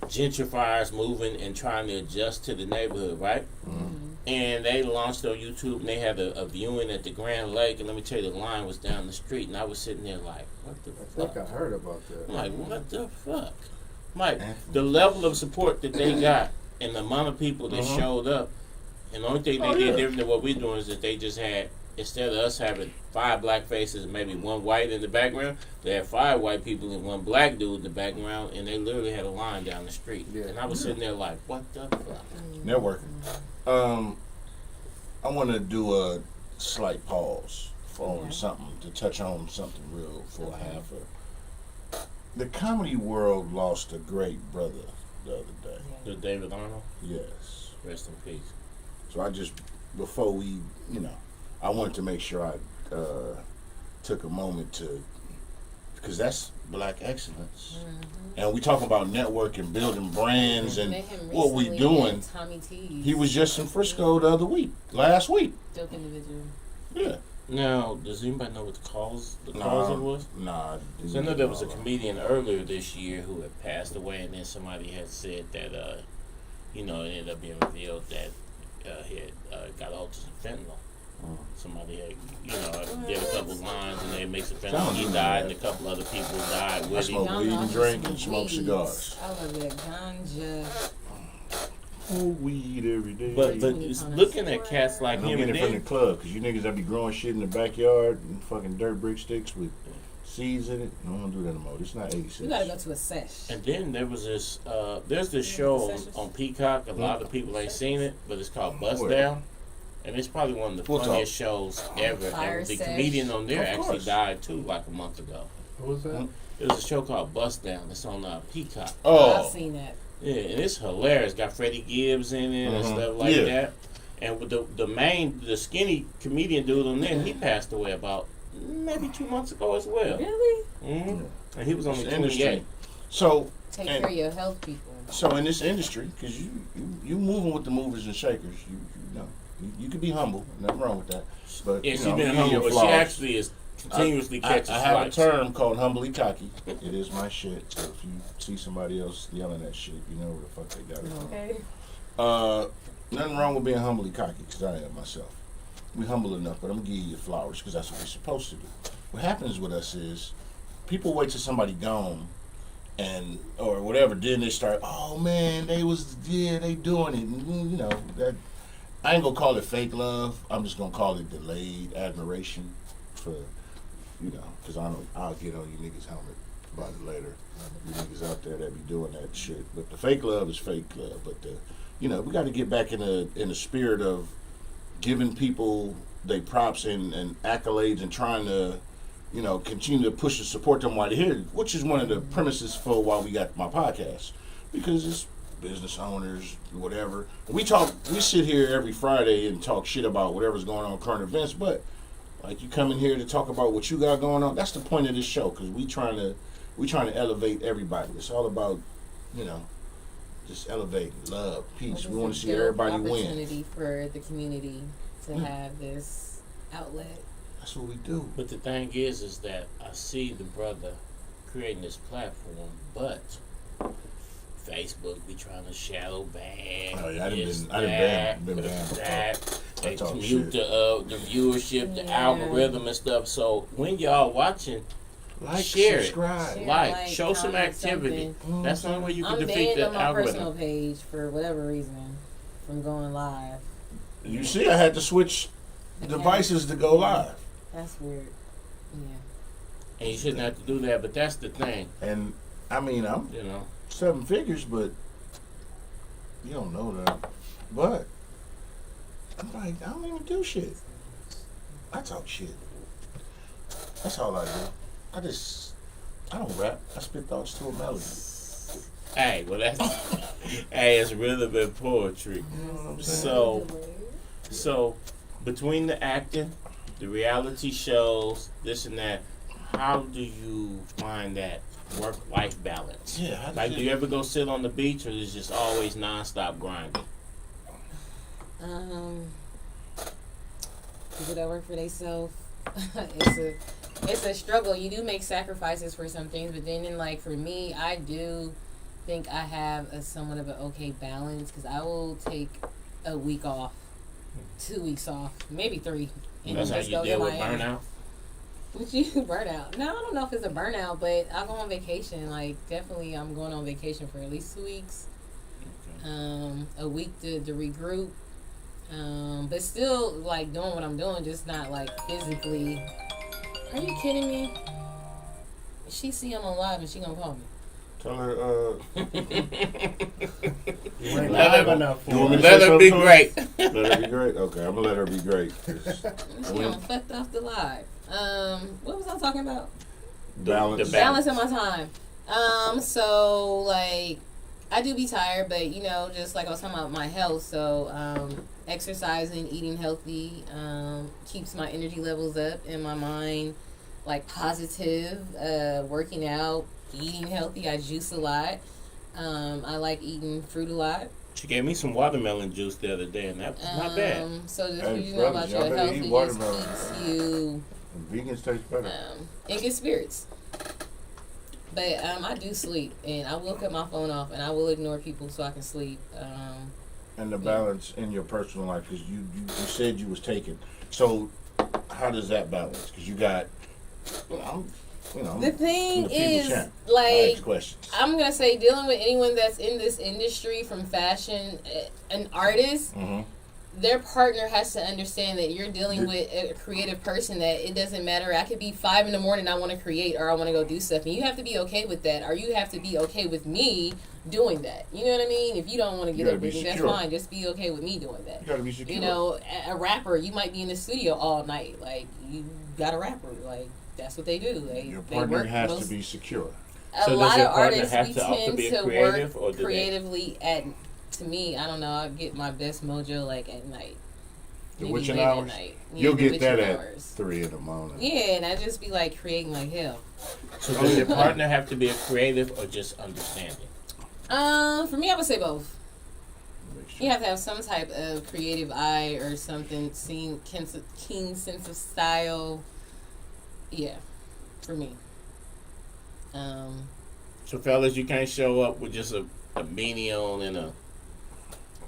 gentrifiers moving and trying to adjust to the neighborhood, right? And they launched on YouTube, and they had a viewing at the Grand Lake, and let me tell you, the line was down the street, and I was sitting there like, what the I think I fuck? heard about that. I'm like, what the fuck? I'm like, the level of support that they got and the amount of people that showed up, and the only thing they did different than what we're doing is that they just had, instead of us having 5 black faces and maybe 1 white in the background, they had 5 white people and 1 black dude in the background, and they literally had a line down the street. Yeah. And I was sitting there like, what the fuck? Networking. I want to do a slight pause on something to touch on something real for a half hour. The comedy world lost a great brother the other day. The David Arnold, Yes. rest in peace. So I just, before we, I wanted to make sure I took a moment to, because that's black excellence. And we talking about networking, building brands, and Met him what we recently doing. at Tommy T's. He was just in Frisco the other week, last week. dope individual. Yeah. Now, does anybody know what the cause it was? Nah. So I know there was a comedian earlier this year who had passed away, and then somebody had said that, you know, it ended up being revealed that he had got autism fentanyl. Somebody had, you know, did a couple lines and they mixed the fentanyl. He died, and a couple other people died I with him. smoke weed and drink and smoke cigars. I love that ganja. Oh, weed every day. But it's looking at cats like I'm him and getting it from the then, club because you niggas that be growing shit in the backyard and fucking dirt brick sticks with seeds in it. I don't do that no more. It's not 86. You gotta go to a sesh. and then there was this, there's this show on Peacock. A lot of people ain't seen it, but it's called Bust Where? Down. And it's probably one of the We'll funniest shows ever. Fire And the Sesh. comedian on there Of actually course. died too, like a month ago. What was that? There was a show called Bust Down. It's on Peacock. I've Oh, seen that. Yeah, and it's hilarious. Got Freddie Gibbs in it and stuff like Yeah. that. And with the skinny comedian dude on there, he passed away about maybe 2 months ago as well. Really? Mm-hmm. And he was only it's industry. 28. So, Take And- care of your health, people. so in this industry, because you moving with the movers and shakers, you know, you could be humble. Nothing wrong with that. But Yeah, you she's know, been you humble, your but she flaws. actually is continuously catching I have a flights. term called humbly cocky. It is my shit. So if you see somebody else yelling that shit, you know where the fuck they got it from. Okay. Nothing wrong with being humbly cocky, because I am myself. We humble enough, but I'm gonna give you your flowers because that's what we're supposed to do. What happens with us is people wait till somebody gone and or whatever, then they start, oh man, they doing it. And, you know, that I ain't gonna call it fake love. I'm just gonna call it delayed admiration for, you know, because I'll get on you niggas' helmet about it later. You niggas out there that be doing that shit. But the fake love is fake love. But you know, we got to get back in the spirit of giving people they props and accolades and trying to, you know, continue to push and support them while they're here, which is one of the premises for why we got my podcast, because it's business owners, whatever. We sit here every Friday and talk shit about whatever's going on, current events, but like you come in here to talk about what you got going on. That's the point of this show, because we trying to elevate everybody. It's all about, you know, just elevating love, peace. We want to see everybody win. Opportunity for the community to have this outlet. That's what we do. But the thing is that I see the brother creating this platform, but Facebook be trying to shadow ban. Oh yeah, I this, done been banned before. that. They talk mute shit. the viewership, the algorithm and stuff. So when y'all watching, Like, share subscribe. Share, like, show some comment activity. something. That's the only way you can I'm defeat banned the on my personal algorithm. page for whatever reason from going live. You see, I had to switch devices to go live, That's weird. Yeah. And you shouldn't have to do that, but that's the thing, and I mean I'm you know. 7 figures, but you don't know that. But I'm like, I don't even do shit. I talk shit. That's all I do. I don't rap. I spit thoughts to a melody. Hey, well that's hey, it's rhythm and poetry. You know what I'm saying? So between the acting, the reality shows, this and that, how do you find that work-life balance? Yeah. Like, do you ever go sit on the beach, or is it just always nonstop grinding? People that work for themselves, it's a struggle. You do make sacrifices for some things, but then like for me, I do think I have a somewhat of an okay balance, because I will take a week off, 2 weeks off, maybe 3. And That's how just you go to deal with Miami. burnout? What you burnout? No, I don't know if it's a burnout, but I'll go on vacation. Like, definitely I'm going on vacation for at least 2 weeks. A week to regroup. But still, like, doing what I'm doing, just not, like, physically. Are you kidding me? She see I'm on live and she gonna call me. Tell her, You ain't Let live her- enough for You want me it. to Let say her be something to great. let her be great? Okay, I'm gonna let her be great. 'Cause She done fucked off the live. What was I talking about? balance. The Balancing my time. So like I do be tired, but you know, just like I was talking about my health, so exercising, eating healthy, keeps my energy levels up and my mind like positive, working out, eating healthy. I juice a lot. I like eating fruit a lot. She gave me some watermelon juice the other day, and that was not bad. So just Hey, you know brothers, about y'all your better health, eat it watermelon. just keeps you Vegans taste better. in good spirits. But I do sleep, and I will cut my phone off, and I will ignore people so I can sleep. And the balance in your personal life, because you said you was taken. So how does that balance? Because you got, the thing the is, champ. I like, ask questions. I'm gonna say, dealing with anyone that's in this industry, from fashion, an artist. Mm-hmm. Their partner has to understand that you're dealing with a creative person, that it doesn't matter. I could be 5 a.m. I want to create, or I want to go do stuff. And you have to be okay with that, or you have to be okay with me doing that. You know what I mean? If you don't want to get up with me, that's fine. Just be okay with me doing that. You gotta be secure. You know, a rapper, you might be in the studio all night. Like, you got a rapper. Like, that's what they do. Your partner has to be secure. A lot of artists, we to tend be to creative, work creatively at... To me, I don't know. I get my best mojo like at night. The Maybe witching late hours. At night. Yeah, You'll the get that witching at hours. 3 in the morning. Yeah, and I just be like creating like hell. So does your partner have to be a creative or just understanding? For me, I would say both. You have to have some type of creative eye or something, keen sense of style. Yeah, for me. So fellas, you can't show up with just a beanie on and a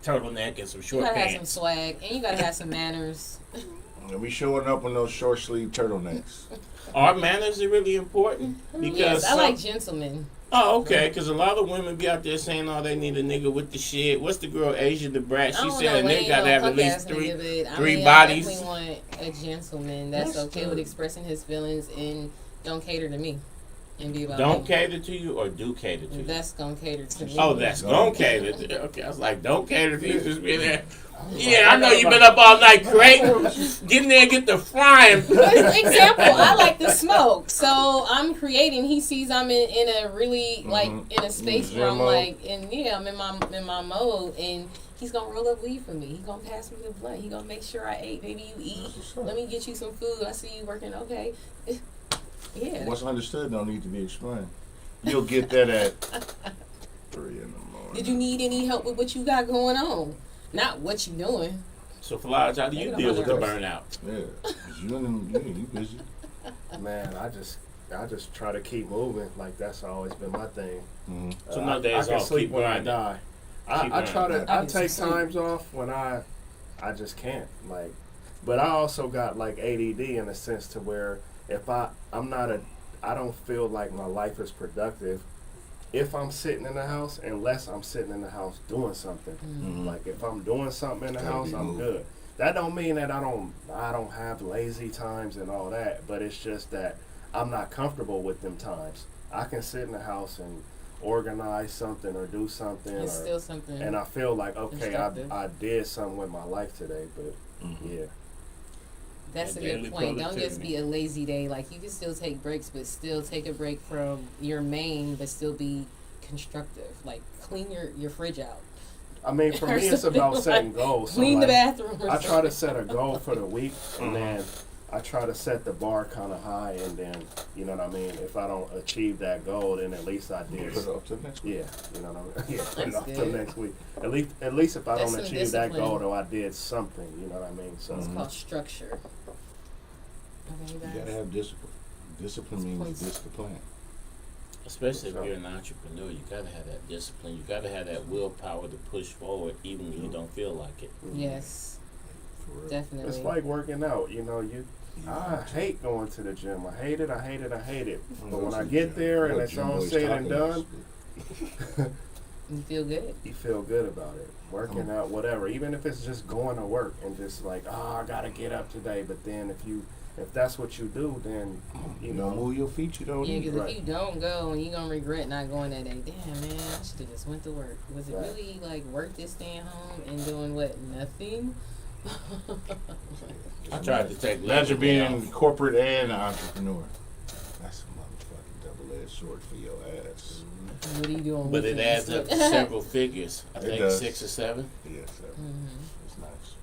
turtleneck and some short you gotta pants. have some swag, and you gotta have some manners. And we showing up in those short sleeve turtlenecks. Are manners really important? Because Yes, I like gentlemen. Oh, okay. Because a lot of women be out there saying, "Oh, they need a nigga with the shit." What's the girl, Asia the Brat? She said a nigga got to have at least three bodies. I definitely want a gentleman that's okay with expressing his feelings and don't cater to me. And be about don't me. cater to you or do cater to you? That's gonna cater to me. Oh, that's gonna cater to you. Okay, I was like, don't cater to you. Just be there. Yeah, I know you've been up all night creating. Get in there and get the frying. For example, I like to smoke, so I'm creating. He sees I'm in a really like in a space where I'm like, and yeah, I'm in my mode, and he's gonna roll up weed for me. He's gonna pass me the blunt. He gonna make sure I ate. Maybe you eat. Let me get you some food. I see you working. Okay. Yeah. What's understood don't need to be explained. You'll get that at 3 in the morning. Did you need any help with what you got going on? Not what you doing. So, Flash, how do you deal with the burnout? Yeah, 'cause you busy. Man, I just try to keep moving. Like, that's always been my thing. Mm-hmm. So no days I can off, sleep keep when I grinding. die. I try to. I I need take some sleep. times off when I just can't. Like, but I also got like ADD in a sense to where if I don't feel like my life is productive if I'm sitting in the house, unless I'm sitting in the house doing something. Mm-hmm. Like if I'm doing something in the Gotta house, be I'm moving. good. That don't mean that I don't have lazy times and all that, but it's just that I'm not comfortable with them times. I can sit in the house and organize something or do something, It's still something. and I feel like okay, constructive. I did something with my life today, but yeah. That's a And good daily point. Don't just productivity. be a lazy day. Like, you can still take breaks, but still take a break from your main, but still be constructive. Like, clean your fridge out. I mean, for Or me, it's something about like setting goals. So Clean the like, bathroom. Or I try to something. set a goal for the week, and then I try to set the bar kind of high, and then, you know what I mean? If I don't achieve that goal, then at least I did. Put it up to the next week. Yeah, you know what I mean? Yeah, put it That's off to good. next week. At least if I That's don't some achieve that discipline. goal, though, I did something, you know what I mean? So It's called structure. Okay, You guys. gotta have discipline. Discipline means Points. discipline. Especially if you're an entrepreneur, you gotta have that discipline. You gotta have that willpower to push forward, even when you don't feel like it. Yes, For real. definitely. it's like working out, you know, I hate going to the gym. I hate it. But when I get there and it's all said and done, You feel good. you feel good about it. Working out, whatever. Even if it's just going to work and just like, I gotta get up today. But then if that's what you do, then You don't move your feet, you don't Yeah, eat. because Right. if you don't go, you're gonna regret not going that day. Damn, man, I should have just went to work. Was it Right. really like worth it staying home and doing what? Nothing. I tried to take Imagine Labor Day being off. corporate and an entrepreneur. That's a motherfucking double-edged sword for your ass. What are you doing? But it weekends? adds up to several figures. I It think does. 6 or 7. Yes, sir. Mhm. It's nice.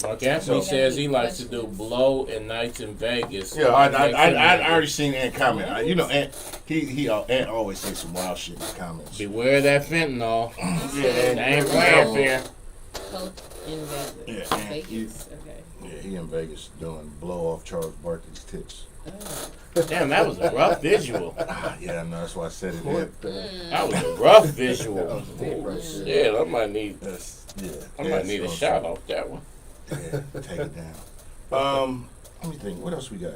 Like Anthony So- says he likes to do Questions? blow and nights in Vegas. Yeah, I already seen Ant comment. Ant, Ant always says some wild shit in the comments. Beware that fentanyl. Yeah, They ain't playing fair. Coke in Vegas. Yeah, and Vegas. Okay. Yeah, he in Vegas doing blow off Charles Barkley's tits. Damn, that was a rough visual. Yeah, no, that's why I said it. What the? That was a rough visual. That was deep right there. Yeah, I might need. I might need a shot off that one. Yeah, take it down. Let me think. What else we got?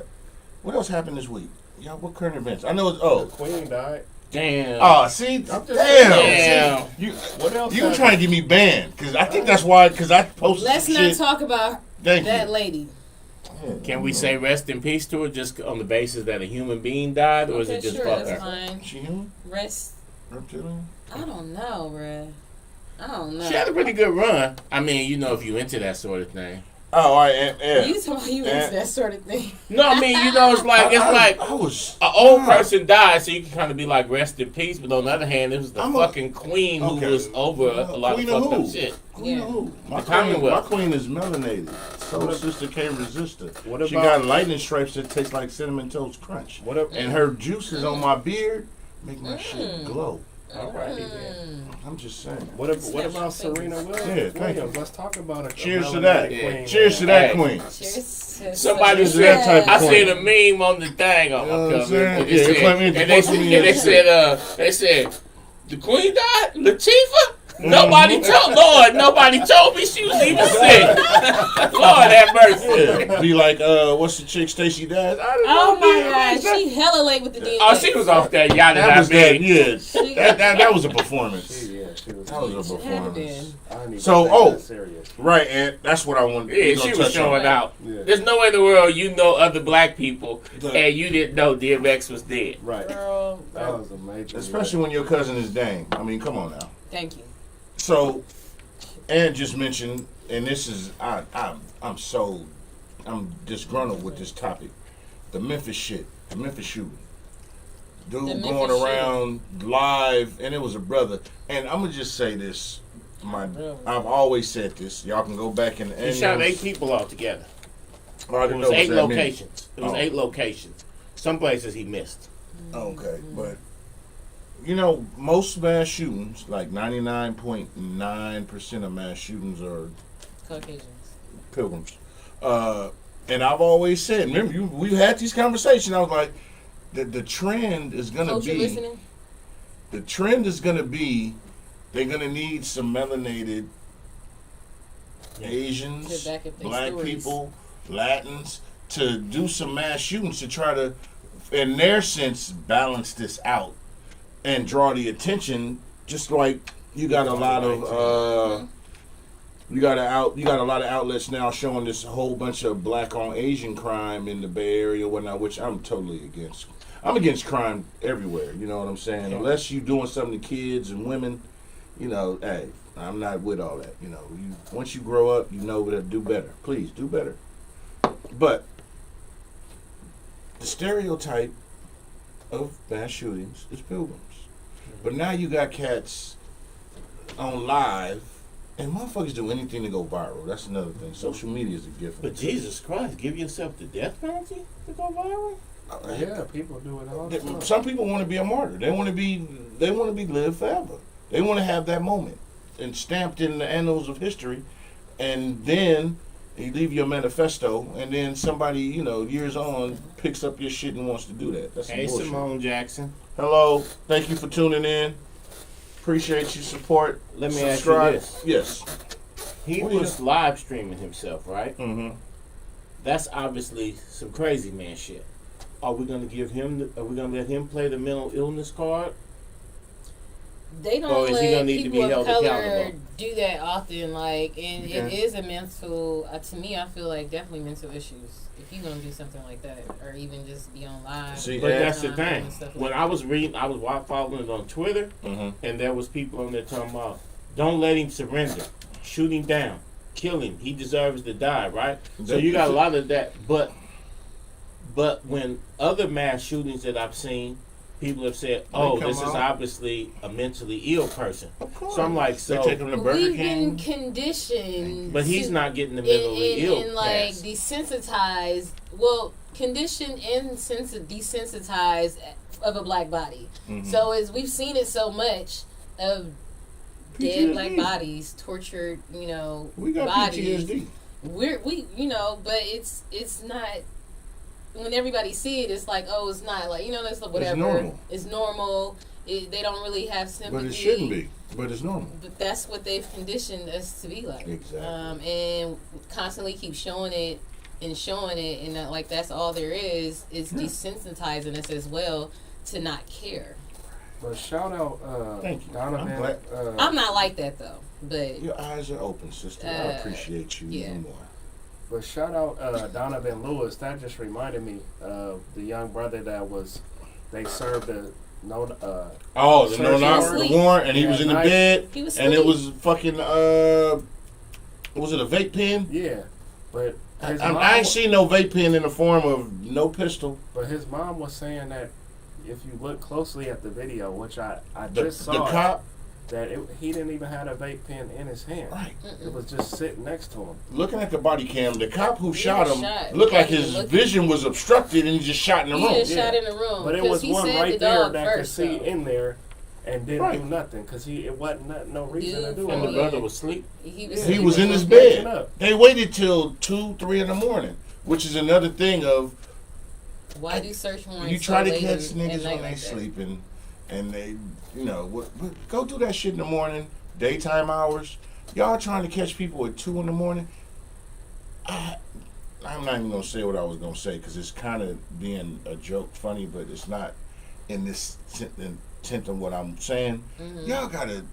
What else happened this week? Y'all, what current events? I know it's The Queen died. Damn. Oh, see, Damn. See, you What else? you trying to get me banned? Because I think that's why. Because I posted. Let's some not shit. talk about Thank that you. lady. Can we say rest in peace to her just on the basis that a human being died, or is it just sure, fuck that's her? fine. She human? Rest. Reptilian? I don't know, bruh. I don't know. She had a pretty good run. I mean, you know, if you into that sort of thing. Oh, all right. Yeah. You talking about you into that sort of thing? No, I mean, you know, it's like I was. an old person died, so you can kind of be like rest in peace. But on the other hand, it was the I'm fucking queen who okay. was over a lot Queen of of fucked up who? shit. Queen Yeah. of who? My Commonwealth. queen is melanated. Soul What ab- sister can't resist her. What She about- got lightning stripes that taste like cinnamon toast crunch. What up? And her juices on my beard make my shit glow. Alrighty then. I'm just saying. What about Serena Williams? Yeah, thank you. Let's talk about her. Cheers to that. Queen. Cheers to that Hey. queen. Cheers to Somebody Is that type of I queen? seen a meme on the thing on You know what my I'm cover. saying? And Yeah, they it's like me said, and supposed to be they said, the queen died? Latifah? Nobody told me she was even sick. Lord have mercy. Yeah. Be like, what's the chick, Stacey Dash? I didn't Oh know my that. God, she hella late with the DNA. Oh, she was off that yada That was that, big. yeah. That was a performance. Yeah, she was. That was a She had been. performance. I didn't even So, take oh. that serious. Right, and that's what I wanted. Yeah, we she gonna was touch showing on. out. Yeah. There's no way in the world you know other black people The- and you didn't know DMX was dead. Right. Girl, That was amazing. Especially when your cousin is Dame. I mean, come on now. thank you. So, and just mentioned, and this is I'm disgruntled with this topic. The Memphis shit, the Memphis shooting. Dude The Memphis going around live, and it was a brother. And I'm gonna just say this. I've always said this. Y'all can go back and He shot 8 people altogether. I already It know was 8 that many. locations. It was Oh. 8 locations. Some places he missed. Okay, but you know, most mass shootings, like 99.9% of mass shootings are Caucasians. pilgrims. And I've always said, remember, we've had these conversations. I was like, the trend is gonna Folks, you be. listening? The trend is gonna be, they're gonna need some melanated Asians, To back up their black stories. people, Latins to do some mass shootings to try to, in their sense, balance this out and draw the attention. Just like you got a lot of you got a lot of outlets now showing this whole bunch of black on Asian crime in the Bay Area and whatnot, which I'm totally against. I'm against crime everywhere. You know what I'm saying? Unless you doing something to kids and women, you know, hey, I'm not with all that. You know, once you grow up, you know to do better. Please do better. But the stereotype of mass shootings is pilgrims. But now you got cats on live, and motherfuckers do anything to go viral. That's another thing. Social media is a gift. But Jesus Christ, give yourself the death penalty to go viral? Yeah, people do it all the time. Some people want to be a martyr. They want to be lived forever. They want to have that moment and stamped in the annals of history, and then you leave your manifesto, and then somebody, you know, years on picks up your shit and wants to do that. That's some Hey, bullshit. Simone Jackson. Hello, thank you for tuning in. Appreciate your support. Let me Subscribe. ask you this. Yes. He What do you was live streaming himself, right? Mm-hmm. That's obviously some crazy man shit. Are we gonna give him? Are we gonna let him play the mental illness card? They don't Or is he gonna let need to people be of held color accountable? do that often. Like, and it Okay. is a mental. To me, I feel like definitely mental issues. If you're gonna do something like that, or even just be on live. See, But and- that's the thing. and stuff like When I was reading, I was following it on Twitter, Mhm. and there was people on there talking about, "Don't let him surrender. Shoot him down. Kill him. He deserves to die." Right. So you got a lot of that, but when other mass shootings that I've seen, people have said, "Oh, come this is out. obviously a mentally ill person." Of course. So I'm like, They so, take him to Burger We've been King. conditioned, but he's to- not getting the mentally ill and like pass. desensitized. Well, conditioned and desensitized of a black body. Mhm. So as we've seen it so much of dead black bodies, tortured, you know, We got bodies. PTSD. We you know, but it's not. when everybody see it, it's like, oh, it's not like, it's like whatever. It's normal. It's normal. They don't really have sympathy. But it shouldn't be. But it's normal. But that's what they've conditioned us to be like. Exactly. And constantly keep showing it, and like that's all there is desensitizing us as well to not care. But shout out, Thank you. Donovan. I'm not like that though, but Your eyes are open, sister. I appreciate you even more. But shout out Donovan Lewis. That just reminded me of the young brother they served the the search warrant, and he was in the bed, he was and it asleep. was fucking was it a vape pen? Yeah, but his I mom, ain't seen no vape pen in the form of no pistol. But his mom was saying that if you look closely at the video, which I The just saw, cop, that he didn't even have a vape pen in his hand. right? It was just sitting next to him. Looking at the body cam, the cop who He shot was him shot. looked like Yeah, his he looked- vision was obstructed, and he just shot in the He room. just shot in the room. But it 'cause was he one said right the there dog that could first, see though. in there and didn't Right. do nothing because it wasn't no reason to do Dude, And the it. brother was asleep. He was, He was in his waking bed. up. They waited till 2-3 in the morning, which is another thing of Why do search warrants? you try so to late catch at niggas night when they like that? sleeping, and they, go do that shit in the morning, daytime hours. Y'all trying to catch people at 2 in the morning. I'm not even gonna say what I was gonna say because it's kind of being a joke, funny, but it's not in this intent of what I'm saying. Y'all gotta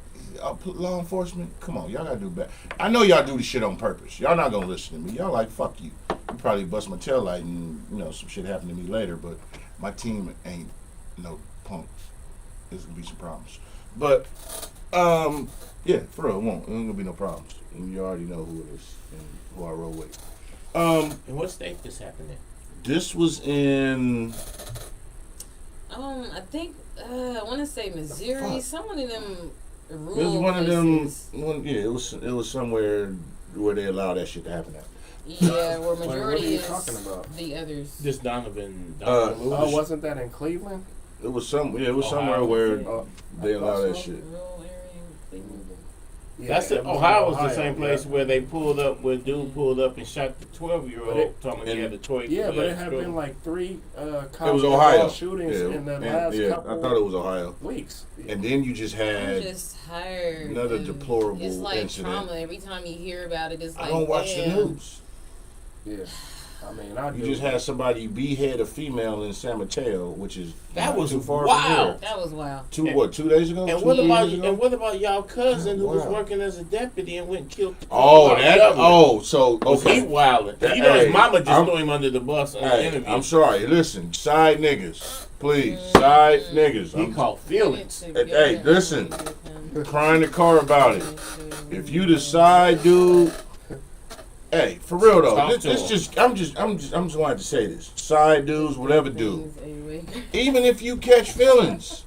law enforcement. Come on, y'all gotta do better. I know y'all do this shit on purpose. Y'all not gonna listen to me. Y'all like fuck you. You probably bust my tail light and some shit happened to me later. But my team ain't no punks. There's gonna be some problems. But yeah, for real, it ain't gonna be no problems. And you already know who it is and who I roll with. In what state this happened in? This was in. I think I want to say Missouri. Fuck. Some of them rural It was one of them. places. It was somewhere where they allow that shit to happen at. Yeah, where What are majority you is talking about? the others. This Donovan Uh, Lewis. Oh, wasn't that in Cleveland? It was somewhere Ohio. where Oh, they I allow thought that so. shit. Rural area in Cleveland. Yeah, That's it. it was Ohio was Ohio, the same place where they pulled up, where dude pulled up and shot the 12-year-old. Talking he had a toy. Yeah, but it had been like 3 It cop was Ohio. shootings Yeah, in the and- last yeah, couple I thought it was Ohio. weeks. And then you just I'm had. just tired. another and deplorable It's like incident. trauma. Every time you hear about it, it's like I don't watch damn. the news. Yeah, I mean, I You do. just had somebody behead a female in San Mateo, which is That not was too far wild. from here. That was wild. 2 days ago? And 2 what about years ago? y'all cousin who was Wow. working as a deputy and went and killed? Oh, the government? so Was he okay. wilding? You know Hey, his mama just I'm- threw him under the bus in the Hey, interview. I'm sorry. Listen, side niggas, please, side niggas. He I'm caught feelings. Hey, listen. crying in the car about it. If you the side dude, hey, for real though, Talk this to just I'm just wanting to say this. Side dudes, whatever dude. Anyway. Even if you catch feelings,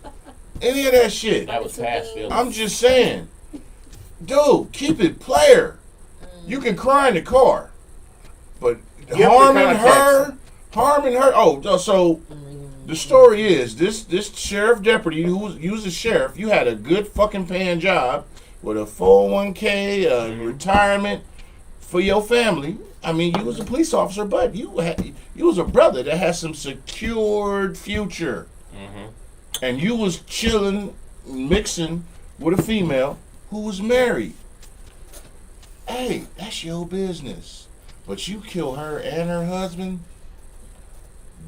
any of that shit. That was past feelings. I'm just saying, dude, keep it player. You can cry in the car, but Give the harming her. Oh, so the story is this sheriff deputy who was a sheriff. You had a good fucking paying job with a 401k, retirement for your family. I mean, you was a police officer, but you was a brother that had some secured future, and you was chilling, mixing with a female who was married. Hey, that's your business. But you kill her and her husband,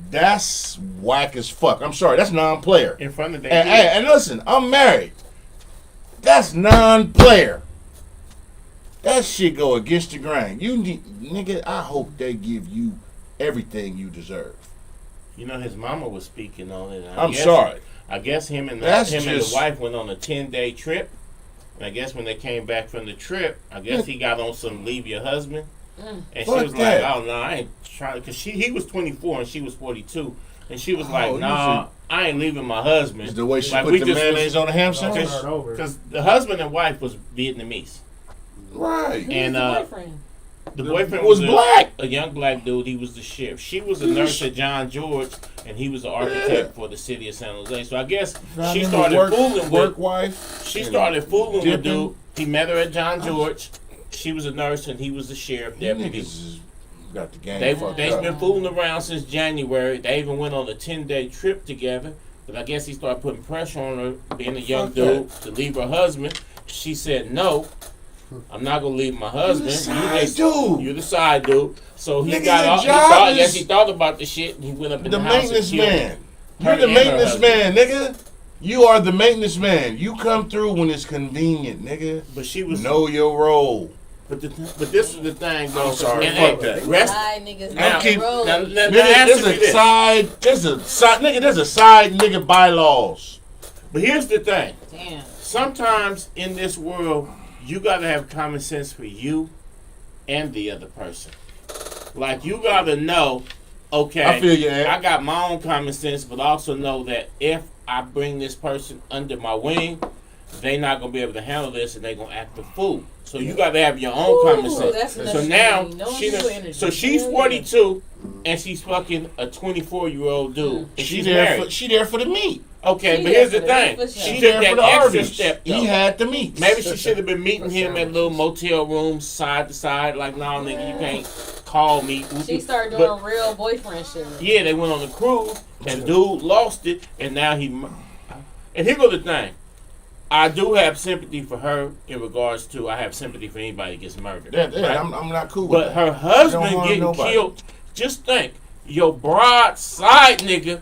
that's whack as fuck. I'm sorry, that's non-player. in front of their And listen, I'm married. That's non-player. That shit go against the grain. You need, nigga, I hope they give you everything you deserve. You know, his mama was speaking on it. And I'm sorry. I guess him and That's and just- the wife went on a 10-day trip. And I guess when they came back from the trip, I guess he got on some leave your husband. And she Fuck was that. like, oh, no, I ain't trying. Because he was 24 and she was 42. And she was Oh, like, you nah, I ain't leaving my husband. Is the way she Like, put we the just mayonnaise on the ham Don't sandwich? start over. Because the husband and wife was Vietnamese. Right. And the boyfriend? the boyfriend was was black. a young black dude. He was the sheriff. She was a nurse at John George, and he was the architect for the city of San Jose. So I guess she started fooling work with. wife. She and started fooling with dipping. dude. He met her at John George. She was a nurse, and he was the sheriff You deputy. niggas is got the game They've fucked up. been fooling around since January. They even went on a 10-day trip together. But I guess he started putting pressure on her, being a young dude, to leave her husband. She said, no, I'm not going to leave my husband. You're the side dude. So he he thought about the shit, and he went up in the house maintenance man. You're the maintenance man, nigga. You are the maintenance man. You come through when it's convenient, nigga. But she was know your role. But this is the thing, though. I'm sorry, fuck that. Niggas there's a side nigga bylaws. But here's the thing. Damn. Sometimes in this world, you gotta have common sense for you and the other person. Like, you gotta know, okay, I feel you, I got my own common sense, but also know that if I bring this person under my wing, they not gonna be able to handle this, and they gonna act a fool. So you got to have your own common sense. So now, she's 42, and she's fucking a 24-year-old dude. And she's married. She there for the meat. Okay, but here's the thing. She took that extra step. He had the meat. Maybe she should have been meeting him at little motel rooms, side to side. Like, no, nigga, you can't call me. She started doing real boyfriend shit. Yeah, they went on a cruise, and dude lost it, and now he... And here goes the thing. I do have sympathy for her in regards to I have sympathy for anybody that gets murdered. Yeah, right? I'm not cool with that. But her husband getting killed, just think, your broadside nigga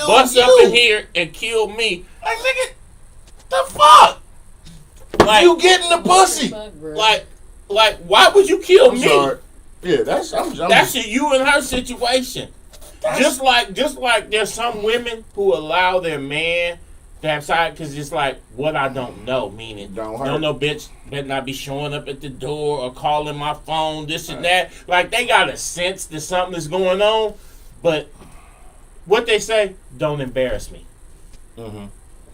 bust up in here and kill me. Like, nigga, the fuck? Like, you getting the pussy. Like, why would you kill me? Sorry. Yeah, that's you and her situation. Just like there's some women who allow their man to have side, because it's like what I don't know, meaning don't know bitch better not be showing up at the door or calling my phone, this and that. Like, they got a sense that something is going on, but what they say, don't embarrass me. Mm-hmm.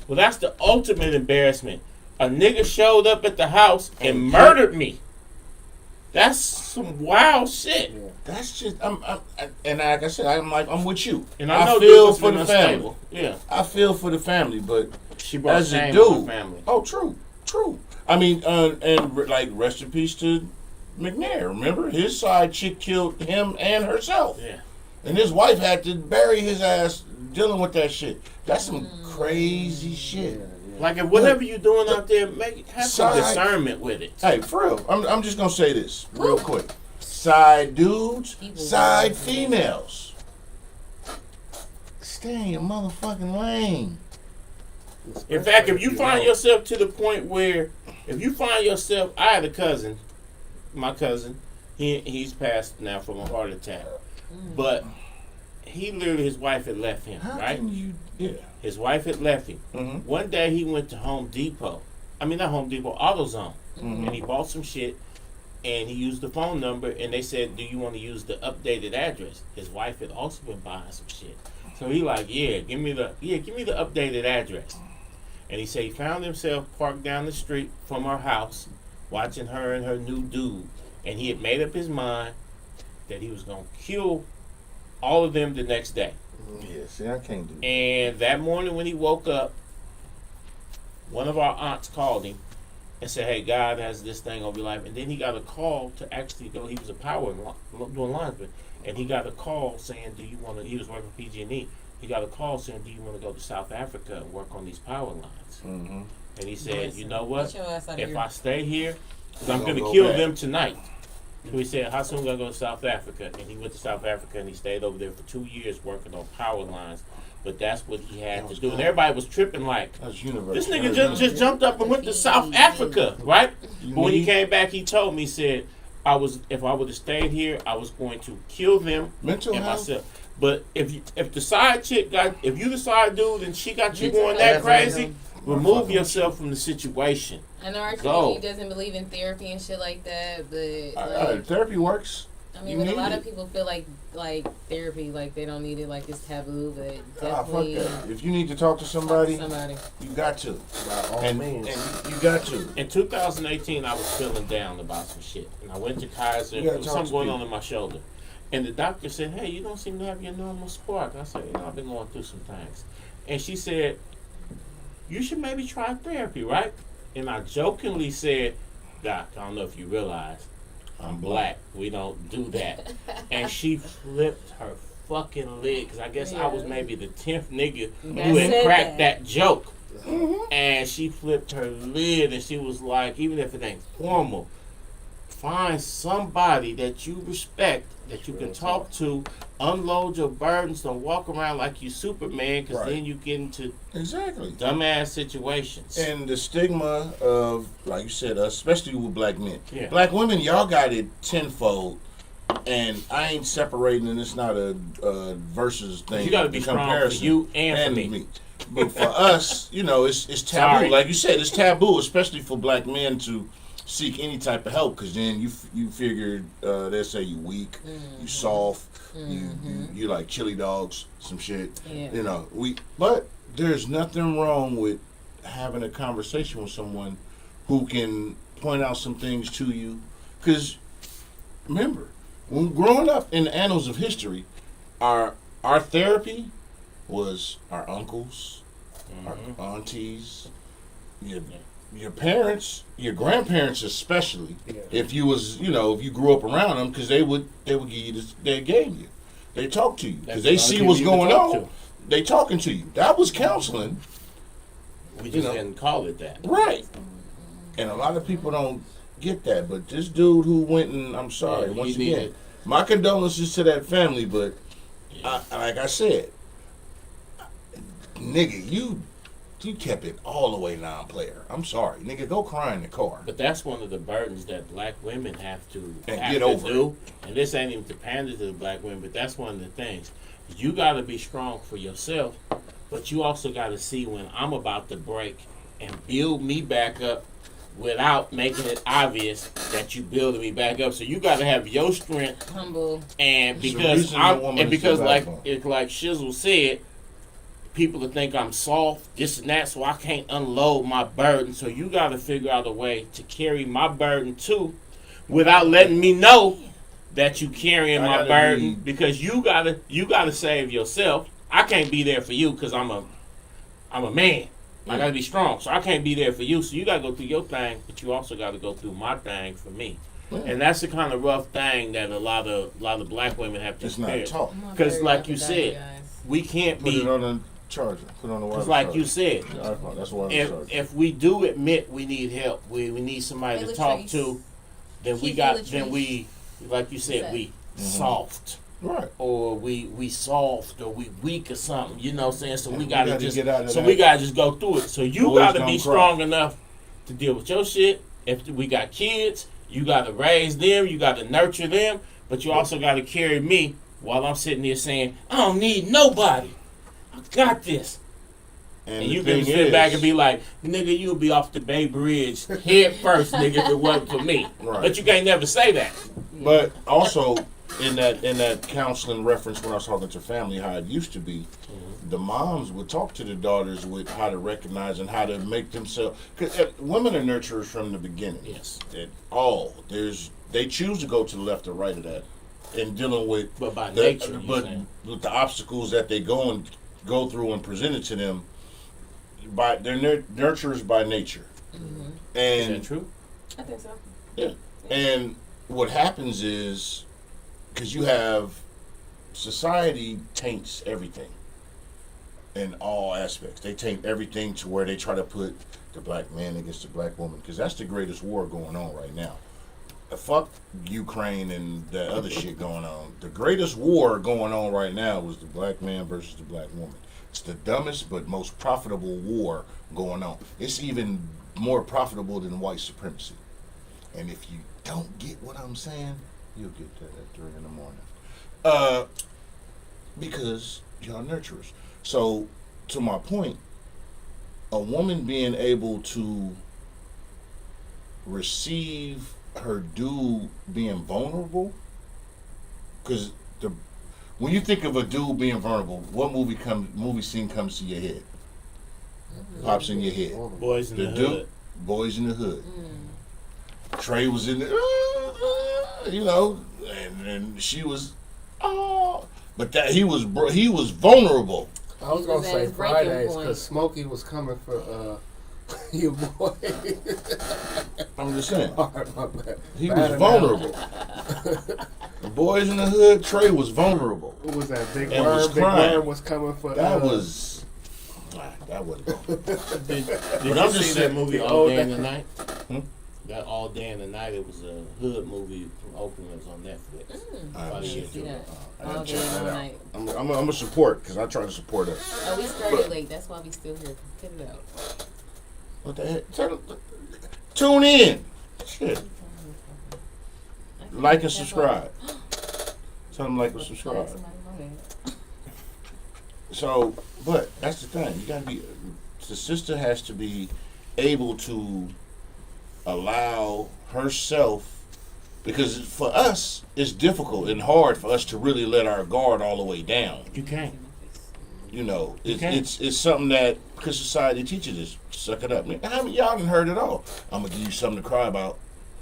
Well, that's the ultimate embarrassment. A nigga showed up at the house and murdered me. That's some wild shit. Yeah. That's just and like I said, I'm with you. And I feel for the family. Yeah, I feel for the family, but she brought as a shame dude, to the family. Oh, true. I mean, and like rest in peace to McNair. Remember, his side chick killed him and herself. Yeah, and his wife had to bury his ass dealing with that shit. That's some crazy shit. Yeah. Like, if whatever you're doing out there, have some discernment with it. Hey, for real, I'm just gonna say this real quick. Side dudes, side females. Stay in your motherfucking lane. In fact, if you find yourself to the point where, I had a cousin, my cousin, he's passed now from a heart attack, but he literally, his wife had left him, right? His wife had left him. Mm-hmm. One day he went to Home Depot. I mean, not Home Depot, AutoZone. Mm-hmm. And he bought some shit, and he used the phone number, and they said, do you want to use the updated address? His wife had also been buying some shit. So he like, give me the updated address. And he said he found himself parked down the street from her house, watching her and her new dude. And he had made up his mind that he was going to kill all of them the next day. Yeah, see, I can't do that. And that morning when he woke up, one of our aunts called him and said, hey, God has this thing over your life. And then he got a call to actually go. He was a doing linesman. And he got a call saying, do you want to, he was working for PG&E. He got a call saying, do you want to go to South Africa and work on these power lines? Mm-hmm. And he said, you know what? If I stay here, I'm going to go kill back. them tonight. So he said, how soon am I going to go to South Africa? And he went to South Africa and he stayed over there for 2 years working on power lines. But that's what he had to do. And everybody was tripping like, this nigga just jumped up and went to South Africa, right? But when he came back, he told me, he said, if I would have stayed here, I was going to kill them and myself. But if the side chick if you the side dude and she got you going that crazy, remove yourself from the situation. I know our community doesn't believe in therapy and shit like that, but therapy works. I mean, but a lot of people feel like therapy, like they don't need it, like it's taboo. But definitely, if you need to talk to somebody, you got to. By all means, you got to. In 2018, I was feeling down about some shit, and I went to Kaiser. There was something going on in my shoulder, and the doctor said, "Hey, you don't seem to have your normal spark." I said, I've been going through some things," and she said, "You should maybe try therapy, right?" And I jokingly said, "Doc, I don't know if you realize, I'm black. We don't do that. And she flipped her fucking lid, because I guess I was maybe the 10th nigga who had cracked that joke. And she flipped her lid and she was like, even if it ain't formal, find somebody that you respect, that you can talk to, unload your burdens, don't walk around like you Superman, because then you get into dumbass situations. And the stigma of, like you said, especially with black men. Black women, y'all got it tenfold. And I ain't separating, and it's not a versus thing. You got to be strong for you and for me. But for us, you know, it's taboo. Sorry. Like you said, it's taboo, especially for black men to seek any type of help, because then you figure they'll say you weak, you soft, you like chili dogs, some shit. You know, but there's nothing wrong with having a conversation with someone who can point out some things to you. Because remember, when growing up in the annals of history, our therapy was our uncles, our aunties, your parents, your grandparents especially. If you was, if you grew up around them, because they would give you this, they gave you, they talk to you because they see what's going on. They talking to you. That was counseling. We just didn't call it that, right? And a lot of people don't get that. But this dude who went and, I'm sorry, once again, my condolences to that family. But like I said, nigga, you kept it all the way non-player. I'm sorry, nigga. Go cry in the car. But that's one of the burdens that black women have to get over. Do. And this ain't even to pander to the black women, but that's one of the things. You got to be strong for yourself, but you also got to see when I'm about to break and build me back up without making it obvious that you building me back up. So you got to have your strength, humble, and because like Shizzle said, people will think I'm soft, this and that, so I can't unload my burden. So you got to figure out a way to carry my burden too, without letting me know that you carrying my burden, because you gotta save yourself. I can't be there for you because I'm a man. I gotta be strong, so I can't be there for you. So you gotta go through your thing, but you also gotta go through my thing for me. And that's the kind of rough thing that a lot of black women have to experience. Because like you said, we can't be. Put it on the charger. Put it on the wireless. Because like you said, that's why if we do admit we need help, we need somebody to talk to, then we like you said, we soft. Right. Or we soft, or we weak or something, you know what I'm saying? So we gotta just go through it. So you gotta be strong enough to deal with your shit. If we got kids, you gotta raise them, you gotta nurture them, but you also gotta carry me while I'm sitting there saying, I don't need nobody. I got this. And you can sit back and be like, nigga, you'll be off the Bay Bridge head first, nigga, if it wasn't for me. Right. But you can't never say that. But also, in that counseling reference when I was talking to family, how it used to be, the moms would talk to the daughters with how to recognize and how to make themselves. Because women are nurturers from the beginning. Yes. They choose to go to the left or right of that, in dealing with. But by nature, with the obstacles that they go through and presented to them. They're nurturers by nature. And is that true? I think so. Yeah. And what happens is, because you have society taints everything in all aspects. They taint everything to where they try to put the black man against the black woman, because that's the greatest war going on right now. Fuck Ukraine and that other shit going on. The greatest war going on right now was the black man versus the black woman. It's the dumbest but most profitable war going on. It's even more profitable than white supremacy. And if you don't get what I'm saying, you'll get that at 3 in the morning. Because y'all nurturers. So, to my point, a woman being able to receive her dude being vulnerable, because when you think of a dude being vulnerable, what movie scene comes to your head? Pops in your head. Boys in the Hood. Boys in the Hood. Trey was in the, and she was, but that he was vulnerable. I was gonna say Fridays because Smokey was coming for Your boy. I'm just saying. All right, my bad. He Bad was vulnerable. The boys in the hood, Trey was vulnerable. Who was that? Big And Worm? was Big crying. Worm was coming for That was. That wasn't going. Did But you I'm see just that saying- movie Oh, All Day that- and the Night? Hmm? That All Day and the Night, it was a hood movie from Oakland. It was on Netflix. I About a year See ago. that? I gotta All check day, that all out. night. I'm gonna support because I try to support us. Oh, we started late. That's why we still here. Get it out. What the heck? Tune in. Shit. Like and subscribe. Tell them like and subscribe. So, but that's the thing. You gotta be. The sister has to be able to allow herself, because for us it's difficult and hard for us to really let our guard all the way down. You can't. You know, Okay. it's something that, because society teaches us, suck it up. Man, how many y'all done heard it all? I'm gonna give you something to cry about.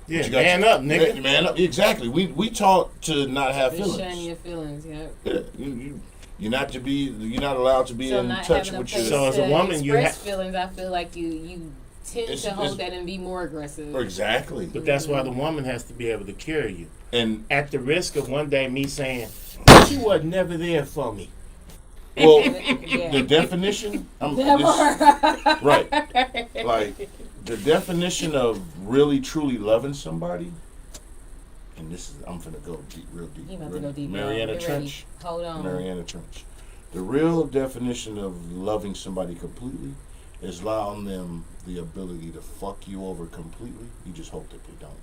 Yeah, You got man up, nigga. Man up. Exactly. We taught to not have Just feelings. sharing your feelings, yeah. Yeah, you're not allowed to be So in not touch having a with place your. So as a to woman, you express feelings, I feel like you tend It's- to hold it's- that and be more aggressive. Exactly. But that's why the woman has to be able to carry you. And At the risk of one day me saying, she was never there for me. well, Yeah. the definition. Never. Right. Like the definition of really truly loving somebody. And this is, I'm finna go deep, real deep. You about to real go deep. Mariana Get ready. Trench. Hold on. Mariana Trench. The real definition of loving somebody completely is allowing them the ability to fuck you over completely. You just hope that they don't.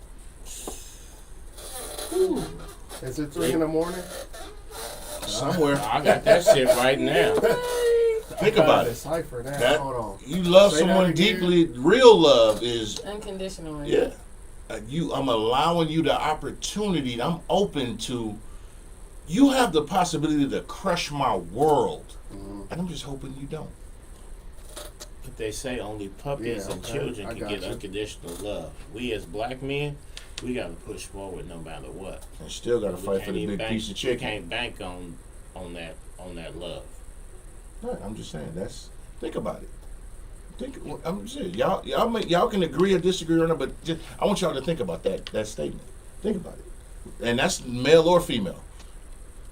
Is it 3 in the morning? Somewhere. I got that shit right now. Think about it. Decipher that. That Hold on. you love Say that someone again. deeply. Real love is Unconditional. yeah. I'm allowing you the opportunity. I'm open to. You have the possibility to crush my world, and I'm just hoping you don't. But they say only puppies Yeah, and okay. children I can got get you. unconditional love. We as black men, we got to push forward no matter what. And still got to We fight for can't the even big bank- piece of We chicken. can't bank on that love. Right, I'm just saying. Think about it. I'm just saying. Y'all can agree or disagree or not, but just, I want y'all to think about that statement. Think about it, and that's male or female.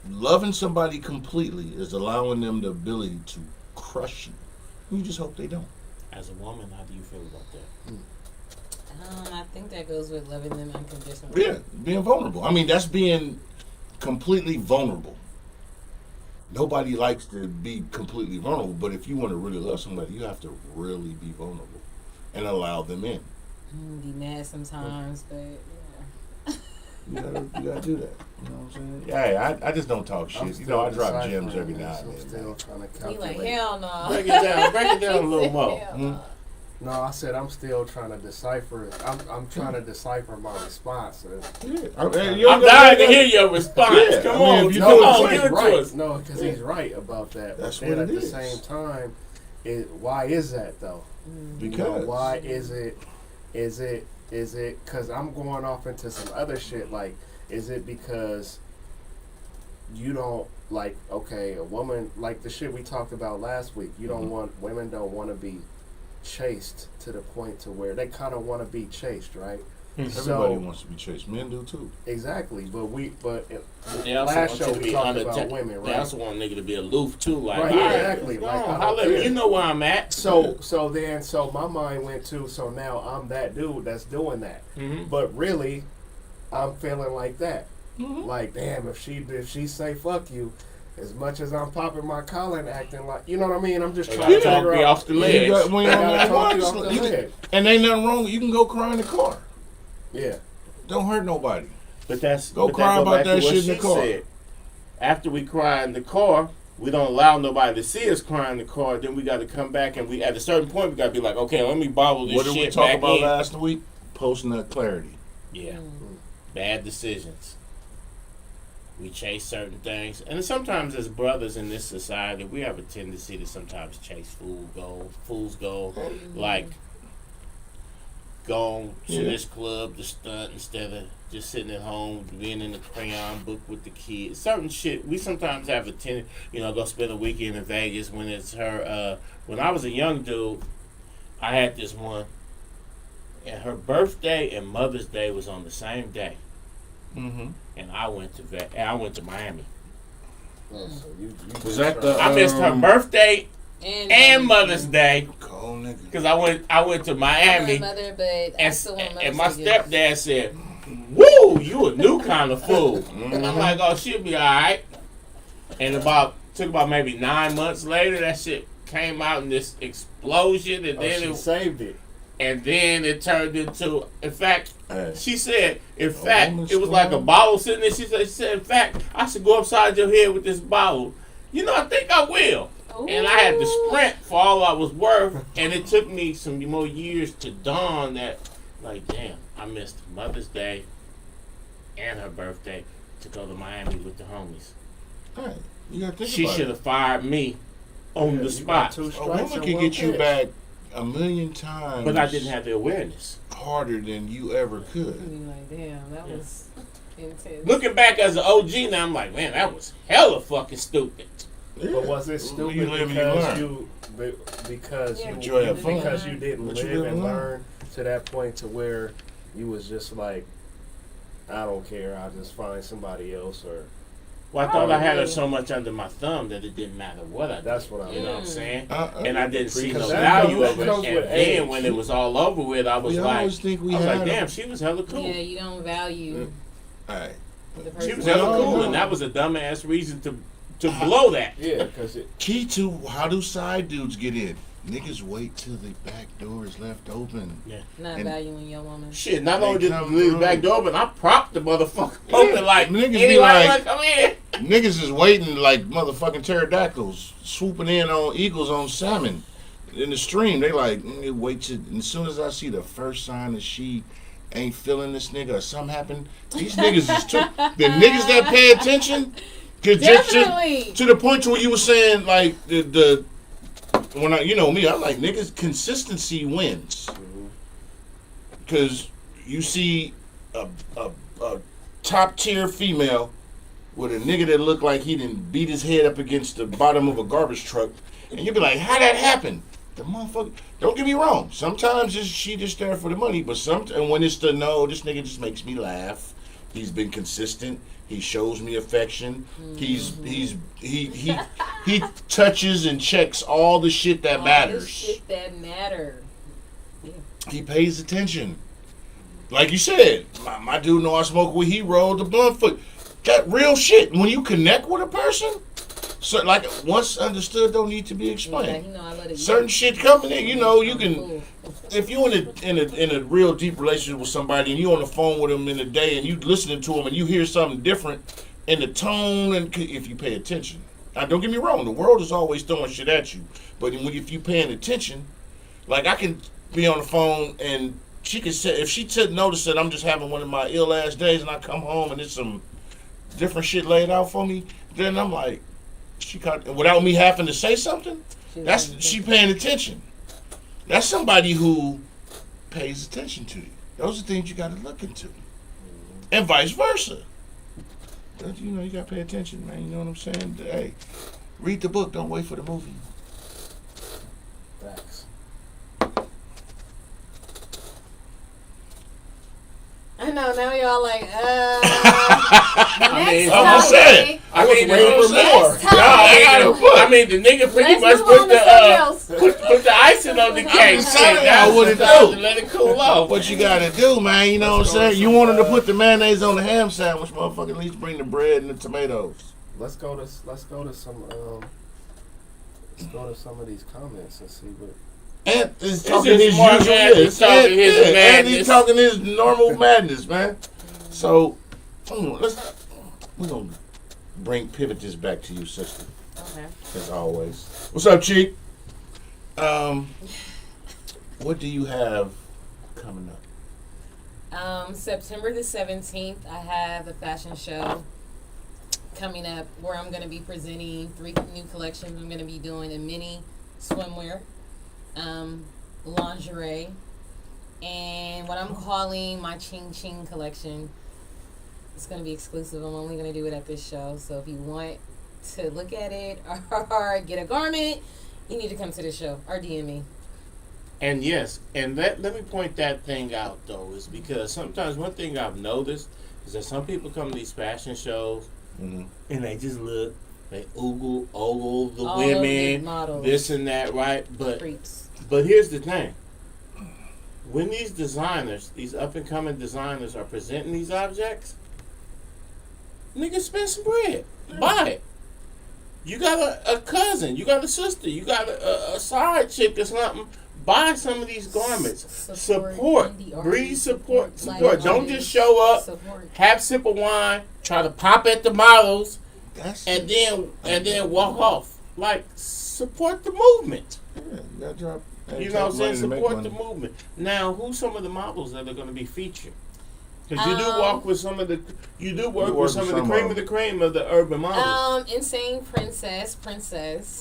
Loving somebody completely is allowing them the ability to crush you. You just hope they don't. As a woman, how do you feel about that? I think that goes with loving them unconditionally. Yeah, being vulnerable. I mean, that's being completely vulnerable. Nobody likes to be completely vulnerable, but if you want to really love somebody, you have to really be vulnerable and allow them in. Be mad sometimes, but yeah. You gotta do that. You know what I'm saying? Yeah, I just don't talk I'm shit. You know, I still drop deciphering gems every this. now I'm and then. still trying to He calculate. like, hell no. Break it down a little more. Hell Hmm? no. No, I said I'm still trying to decipher. I'm trying to decipher my response. Yeah. I'm dying to hear your response. Yeah, Come I mean, on, if you come do it on, quick, give it to right. us. No, because he's right about that. That's but then what it at the is. same time, why is that though? You know, Because why is it? Is it because I'm going off into some other shit? Like, is it because you don't like? Okay, a woman like the shit we talked about last week. You don't want women don't want to be chased to the point to where they kind of want to be chased, right? everybody wants to be chased. Men do too. Exactly, but They also last want show you to we be talked unatta- about women, They right? also want a nigga to be aloof too, like Right, all right, exactly, go like, on, I don't holla at me. care. You know where I'm at. So my mind went to, so now I'm that dude that's doing that. Mhm. But really, I'm feeling like that. Like, damn, if she say fuck you, as much as I'm popping my collar and acting like, you know what I mean? I'm just They trying to gotta talk figure me out. off the ledge. You got, when you're I on gotta that talk you watch, off the you can- ledge. and ain't nothing wrong. You can go cry in the car. Yeah. Don't hurt nobody. But that's Go but cry go about back to that what shit in the she car. said. After we cry in the car, we don't allow nobody to see us cry in the car. Then we got to come back and we at a certain point we got to be like, okay, let me bobble this What did we shit talk back about in. last week? Post-nut clarity. Yeah, bad decisions. We chase certain things, and sometimes as brothers in this society, we have a tendency to sometimes chase fool's gold, like going to this club to stunt instead of just sitting at home, being in the crayon book with the kids. Certain shit, we sometimes have a tendency, go spend a weekend in Vegas when it's her. When I was a young dude, I had this one, and her birthday and Mother's Day was on the same day, Mm-hmm. and I went to Miami. So you Was that the? I missed her birthday and Mother's Day Cold nigga. because I went to I'm Miami, my mother, but I still want and my Mother's Day gifts. stepdad said, "Woo, you a new kind of fool." And I'm like, "Oh, she'll be all right." And took about maybe 9 months later, that shit came out in this explosion, and then she saved it. it turned into. In fact, Hey. she said, "In A fact, woman's it was like a storm. bottle sitting there." She said, "In fact, I should go upside your head with this bottle." You know, I think I will. And I had to sprint for all I was worth, and it took me some more years to dawn that, like, damn, I missed Mother's Day and her birthday to go to Miami with the homies. Hey, you gotta think She about should it. have fired me on the You spot, got 2 A strikes woman and can one get you pitch. back a million times. but I didn't have the awareness. harder than you ever could. Be like, damn, that was intense. Looking back as an OG now, I'm like, man, that was hella fucking stupid. Yeah. But was it stupid You live and you because learn. because Yeah, you but you have fun. because you didn't But you live live and and learn. learn to that point to where you was just like, I don't care, I'll just find somebody else, or Well, I thought I had her so much under my thumb that it didn't matter what I did. that's what I You mean. know what I'm saying? And And I didn't see no Because that value comes- of it. comes And with then age. when it was all over with, I was we like, always think we I was had like, damn, them. she was hella cool. Yeah, you don't value Hey, the She person. was We hella all cool, know. and that was a dumbass reason to blow that. Yeah, because it. key to how do side dudes get in? Niggas wait till the back door is left open. Not And- valuing your woman. Shit, not They only did come I leave the through. back door, but I propped the motherfucker open like, Niggas be anybody like- wanna come in? Niggas is waiting like motherfucking pterodactyls, swooping in on eagles on salmon in the stream. They like, wait till, and as soon as I see the first sign that she ain't feeling this nigga or something happen, these niggas is too, the niggas that pay attention, cause just Definitely. to the point to where you were saying like the when I, you know me, I'm like, niggas, consistency wins. Because you see a top tier female with a nigga that look like he done beat his head up against the bottom of a garbage truck, and you be like, how that happen? The motherfucker, don't get me wrong, sometimes she just there for the money, but and when it's the no, this nigga just makes me laugh. He's been consistent. He shows me affection. He touches and checks all the shit that All the matters. shit that matter. He pays attention. Like you said, my dude know I smoke weed. He rolled the blunt foot. That real shit. When you connect with a person, so like once understood, don't need to be Yeah, explained. you know, I let it Certain shit coming in, you know, you can. Cool. If you in a real deep relationship with somebody and you on the phone with them in a day and you listening to them and you hear something different in the tone and if you pay attention. Now don't get me wrong, the world is always throwing shit at you, but if you paying attention, like I can be on the phone and she can say if she notice that I'm just having one of my ill ass days and I come home and there's some different shit laid out for me, then I'm like without me having to say something. She paying attention. That's somebody who pays attention to you. Those are things you got to look into, and vice versa. You know, you got to pay attention, man. You know what I'm saying? Hey, read the book. Don't wait for the movie. Facts. I know, now y'all like, mean, next I'm just topic. saying. I mean, waiting for more. Next No, I got a topic. book. I mean, the nigga pretty Let's much move put on to something else. put the icing on the cake. just telling y'all Now what it it's time do. to let it cool off. What you got to do, man? You know what I'm saying? You want them to put the mayonnaise on the ham sandwich, motherfucker. At least bring the bread and the tomatoes. Let's go to some of these comments and see what. And he's This talking is his smart usual man. He's talking and, his and madness. he's talking his normal madness, man. So we're gonna pivot this back to you, sister, Okay. as always. What's up, Chief? What do you have coming up? September the 17th, I have a fashion show coming up where I'm going to be presenting 3 new collections. I'm going to be doing a mini swimwear, lingerie, and what I'm calling my Ching Ching collection. It's going to be exclusive. I'm only going to do it at this show. So if you want to look at it or get a garment, you need to come to the show or DM me. And yes, and let me point that thing out though, is because sometimes one thing I've noticed is that some people come to these fashion shows and they just look, they ogle the All women, the models. this and that, right? Creeps. But here's the thing. When these designers, these up and coming designers are presenting these objects, niggas spend some bread. Buy it. You got a cousin, you got a sister, you got a side chick or something. Buy some of these garments. Support. Breathe support. Don't just show up, have a sip of wine, try to pop at the models, and then walk off. Like, support the movement. Yeah, you gotta drop. You know what I'm saying? Support the movement. Now, who's some of the models that are going to be featured? Because you do work with some of the cream of the cream of the urban models. Insane Princess.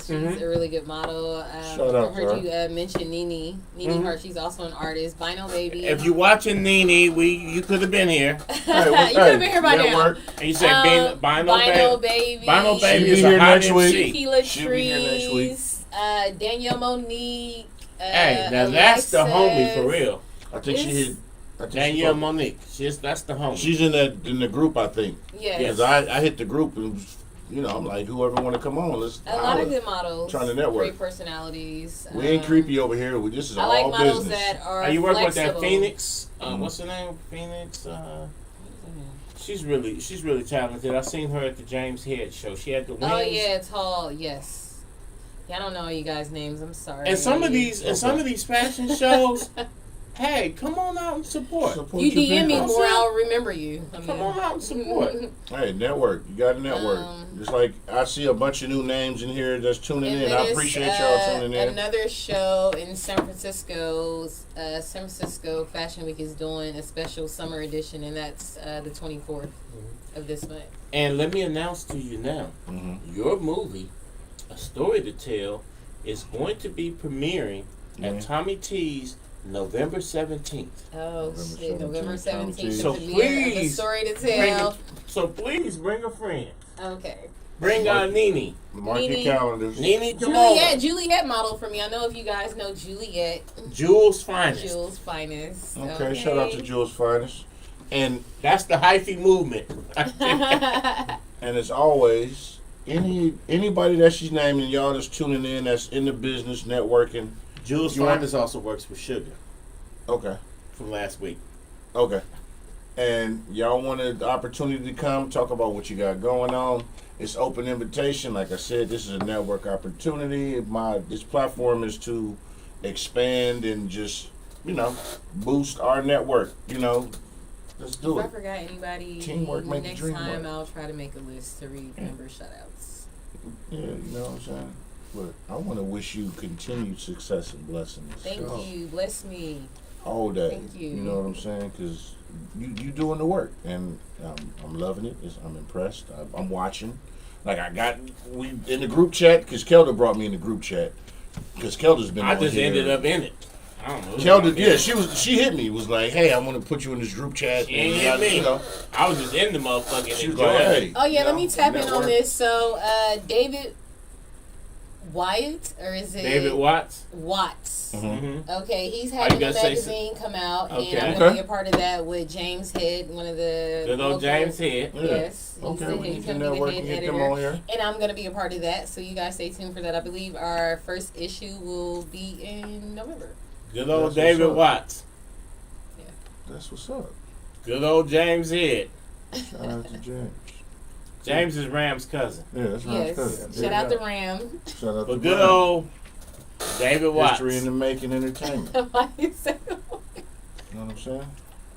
She's a really good model. Shout out I heard you mention Nene Hart. She's also an artist. Bino Baby. If you're watching Nene, you could have been here. You could have been here by now. And you say Bino Baby. Bino Baby is a hot MC. Tequila Trees. Danielle Monique. Hey, now that's the homie for real. I think she hit. Danielle Monique. That's the homie. She's in the group, I think. Yes. Because I hit the group and I'm like, whoever want to come on, let's. A lot of good models. Trying to network. Great personalities. We ain't creepy over here. This is I all like models business. that are you work flexible. with that Phoenix? What's her name? Phoenix. She's really talented. I seen her at the James Head show. She had the wings. Oh yeah, tall. Yes. Yeah, I don't know all you guys' names. I'm sorry. And some of these fashion shows. Hey, come on out and support. You DM me more, I'll remember you. Come on out and support. Hey, network. You got to network. Just like I see a bunch of new names in here that's tuning in. I appreciate y'all tuning in. Another show in San Francisco. San Francisco Fashion Week is doing a special summer edition, and that's the 24th of this month. And let me announce to you now, your movie, A Story to Tell, is going to be premiering at Tommy T's November 17th. Oh, shit. November 17th. So please, A Story to Tell. So please bring a friend. Okay. Bring Nene. Mark your calendars. Nene, come on. Juliet model for me. I know if you guys know Juliet. Jules Finest. Okay, shout out to Jules Finest. And that's the hyphy movement. And as always, anybody that she's naming, y'all that's tuning in, that's in the business, networking. Jules Finest also works with Sugar. Okay. From last week. Okay. And y'all wanted the opportunity to come talk about what you got going on. It's open invitation. Like I said, this is a network opportunity. This platform is to expand and just, boost our network. Let's do it. If I forgot anybody, teamwork make the dream work. Next time I'll try to make a list to read member shoutouts. Yeah, you know what I'm saying? But I want to wish you continued success and blessings. Thank you. Bless me. All that. Thank you. You know what I'm saying? Because you doing the work, and I'm loving it. I'm impressed. I'm watching. Like we in the group chat, because Kelda brought me in the group chat. Because Kelda's been. I just ended up in it. I don't know. Kelda, she hit me. Was like, hey, I want to put you in this group chat. She ain't hit me. I was just in the motherfucking. She was like, hey. Oh yeah, let me tap in on this. So David Wyatt, or is it David Watts? Watts. Mm-hmm. Okay, he's having a magazine come out, and I'm going to be a part of that with James Head, one of the good old James Head. Yes, okay, he's going to be the head editor, and I'm going to be a part of that. So you guys stay tuned for that. I believe our first issue will be in November. Good old David Watts. Yeah, that's what's up. Good old James Head. Shout out to James. James is Ram's cousin. Yeah, that's Ram's cousin. Shout out to Ram. Shout out to good old David Watts. History in the making entertainment. Why you say that? You know what I'm saying?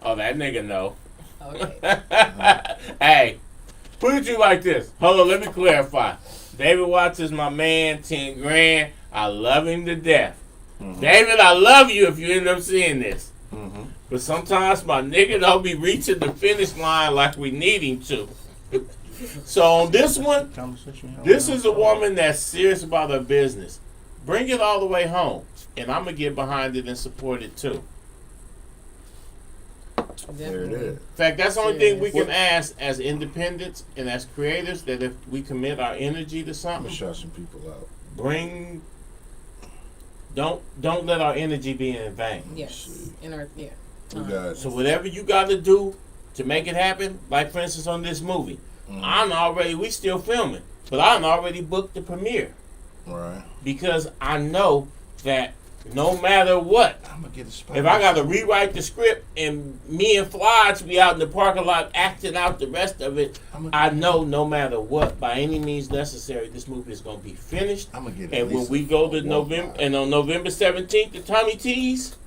Oh, that nigga know. Okay. Hey, put it to you like this. Hold on, let me clarify. David Watts is my man, 10 grand. I love him to death. Mm-hmm. David, I love you if you end up seeing this. Mm-hmm. But sometimes my nigga don't be reaching the finish line like we need him to. So on this one, this is a woman that's serious about her business. Bring it all the way home, and I'm going to get behind it and support it too. There it is. In fact, that's the only thing we can ask as independents and as creators, that if we commit our energy to something, shut some people out. Bring don't let our energy be in vain. Yes. In our We time. got So whatever you got to do to make it happen, like for instance on this movie, we still filming, but I already booked the premiere right. because I know that no matter what, I'm gonna get a spot. if I got to rewrite the script and me and Flodge be out in the parking lot acting out the rest of it, I know no matter what, by any means necessary, this movie is going to be finished. I'm gonna get. And when we go to November, and on November 17th, the Tommy T's,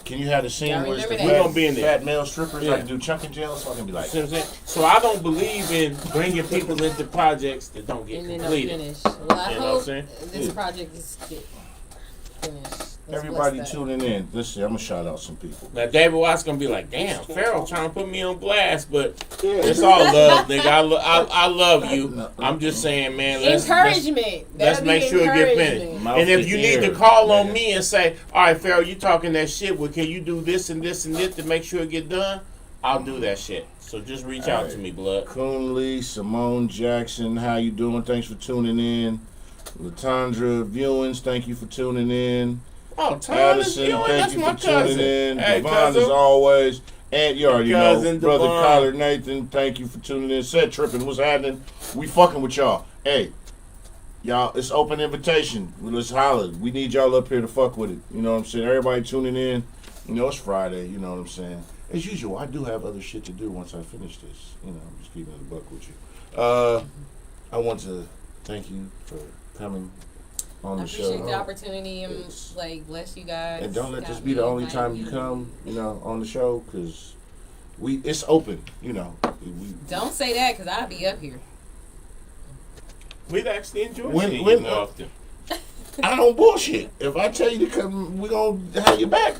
can you have the scene I where it's the remember that. fat, We gonna be in there. fat male strippers Yeah. like do chunk in jail? So I can be like, see what I'm saying? So I don't believe in bringing people into projects that don't get And then they'll completed. finish. Well, I You know what I'm hope saying? this project is get finished. Let's everybody bless that. tuning in. Listen, I'm gonna shout out some people. Now David Watts gonna be like, "Damn, Pharaoh trying to put me on blast," but it's all love, nigga. I love you. I'm just saying, man. Encouragement. Let's That'll make be sure it get encouragement. finished. Mouth And if to you need to ear, call on nigga. me and say, "All right, Pharaoh, you talking that shit? Well, can you do this and this and this to make sure it get done?" I'll do that shit. So just reach out to me, blood. Coon Lee, Simone Jackson, how you doing? Thanks for tuning in. Latondra Viewings, thank you for tuning in. Oh, Thomas Addison, Ewing, thank that's you my for tuning cousin. in. Hey, Devon, cousin. as always. And you already know, Cousin Brother Devon. Kyler Nathan, thank you for tuning in. Said Tripping, what's happening? We fucking with y'all. Hey, y'all, it's open invitation. Let's holler. We need y'all up here to fuck with it. You know what I'm saying? Everybody tuning in. You know, it's Friday. You know what I'm saying? As usual, I do have other shit to do once I finish this. You know, I'm just keeping it a buck with you. I want to thank you for coming on I the show. appreciate the opportunity and It's- like bless you guys. And don't let Got this be me the only invited time you me. come, you know, on the show, because it's open, you know. Don't say that because I'll be up here. We'd actually enjoy When- seeing when- you more often. I don't bullshit. If I tell you to come, we gonna have you back.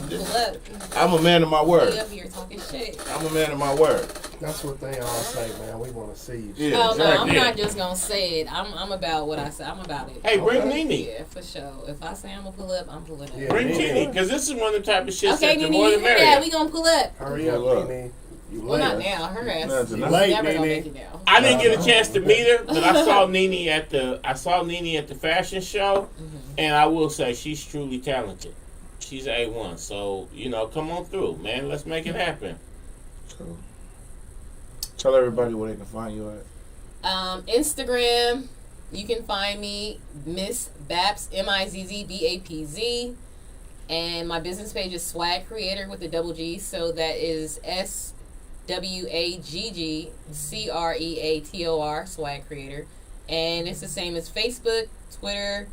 Pull up. I'm a man of my Be word. up here talking shit. I'm a man of my word. That's what they all say, man. We want to see you. Yeah, Oh no, I'm exactly. not just gonna say it. I'm about what I say. I'm about it. Hey, bring Okay. Nene. Yeah, for sure. If I say I'm gonna pull up, I'm pulling up. Yeah. Bring Nene. Nene, because this is one of the type of shit Okay, that the Nene, more you the hear that? merrier. We gonna pull up. Hurry up, Pull up. Nene. You Well, not late. now. Her ass Not is tonight. Late, never gonna Nene. make it now. I didn't get a chance to meet her, but I saw Nene at the fashion show, and I will say she's truly talented. She's A1, so you know, come on through, man. Let's make it happen. So, tell everybody where they can find you at. Instagram, you can find me MizzBapz, MizzBapz, and my business page is SwaggCreator with a double G, so that is SwaggCreator, SwaggCreator, and it's the same as Facebook, Twitter.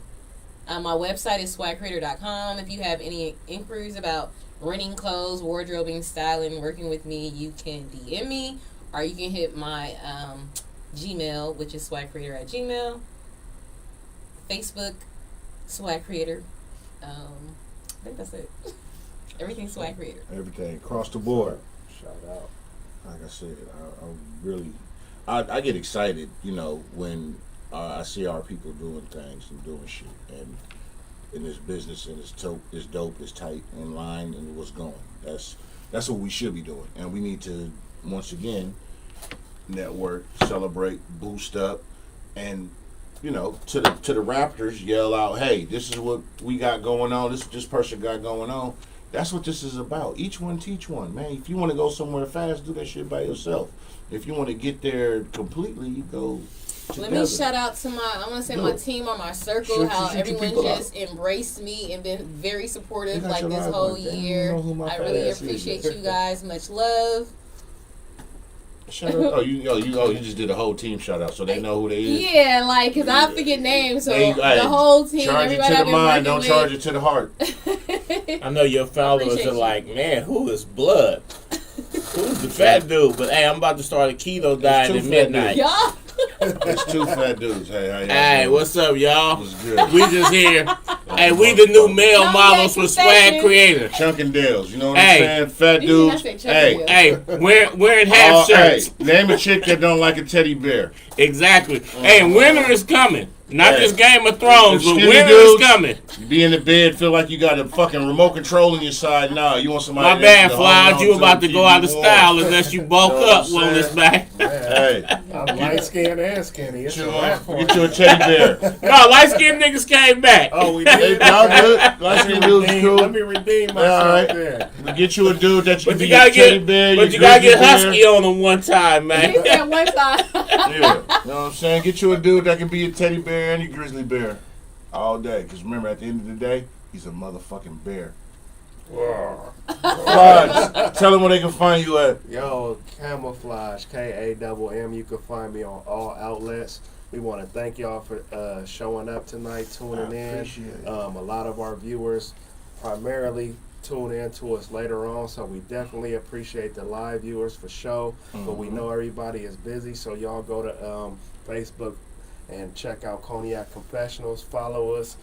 My website is SwaggCreator.com. If you have any inquiries about renting clothes, wardrobing, styling, working with me, you can DM me, or you can hit my Gmail, which is SwaggCreator@gmail. Facebook, SwaggCreator. I think that's it. Everything SwaggCreator. Everything across the board. Shout out. Like I said, I really, I get excited, you know, when I see our people doing things and doing shit, and in this business, and it's dope, it's tight, in line, and what's going. That's what we should be doing, and we need to once again network, celebrate, boost up, and you know, to the Raptors, yell out, "Hey, this is what we got going on. This is what this person got going on." That's what this is about. Each one teach one, man. If you want to go somewhere fast, do that shit by yourself. If you want to get there completely, you go together. Let me shout out to I want to say Do my it. team or my circle, Shoot how your everyone people just embraced me and been very They supportive got like your this live whole like that. You year. know who my I fat really ass is. appreciate you guys. Much love. Shout out. You just did a whole team shout out, so they know who they is. Yeah, like, because I forget names, so Hey, the whole team, charge it everybody to I've the been mind, working don't charge it to the heart. I know your followers Appreciate are you. like, man, who is Blood? Who's the fat dude? But hey, I'm about to start a keto diet two at fat midnight. dudes. Y'all, It's two fat dudes. Hey, how y'all Hey, doing? what's up, y'all? What's good? We just here. Hey, we the new male Cognac models for Swagg Confessionals. Creator. Chunk and Dales, you know what Hey. I'm saying? Fat You did not dudes. say Chunk Hey, and Hey, wearing half shirts. Hey, name a chick that don't like a teddy bear. Exactly. Hey, winter is coming. Not Hey. just Game of Thrones, but Skinny winter dudes. is coming. You be in the bed, feel like you got a fucking remote control on your side. Nah, you want somebody. My that's bad, gonna hold Flies. on You about to keep go out of warm. style unless you bulk Know what up I'm on this saying? back. Hey, Hey, I'm light skinned and skinny. It's get a you wrap for get you a teddy bear. No, light skinned niggas came back. Oh, we Hey, did. y'all good? Light skin dudes is cool. Let me redeem myself All right. there. We get you a dude that you But can you be gotta your teddy get, bear. but your you gotta get grizzly bear. husky on them one time, man. He said one time. Yeah, you know what I'm saying? Get you a dude that can be a teddy bear and a grizzly bear all day. Because remember, at the end of the day, he's a motherfucking bear. Raj, tell them where they can find you at. Yo, Camouflage, KAMM. You can find me on all outlets. We want to thank y'all for showing up tonight, tuning in. Appreciate it. A lot of our viewers primarily tune in to us later on, so we definitely appreciate the live viewers for show. But we know everybody is busy, so y'all go to Facebook and check out Cognac Confessionals. Follow us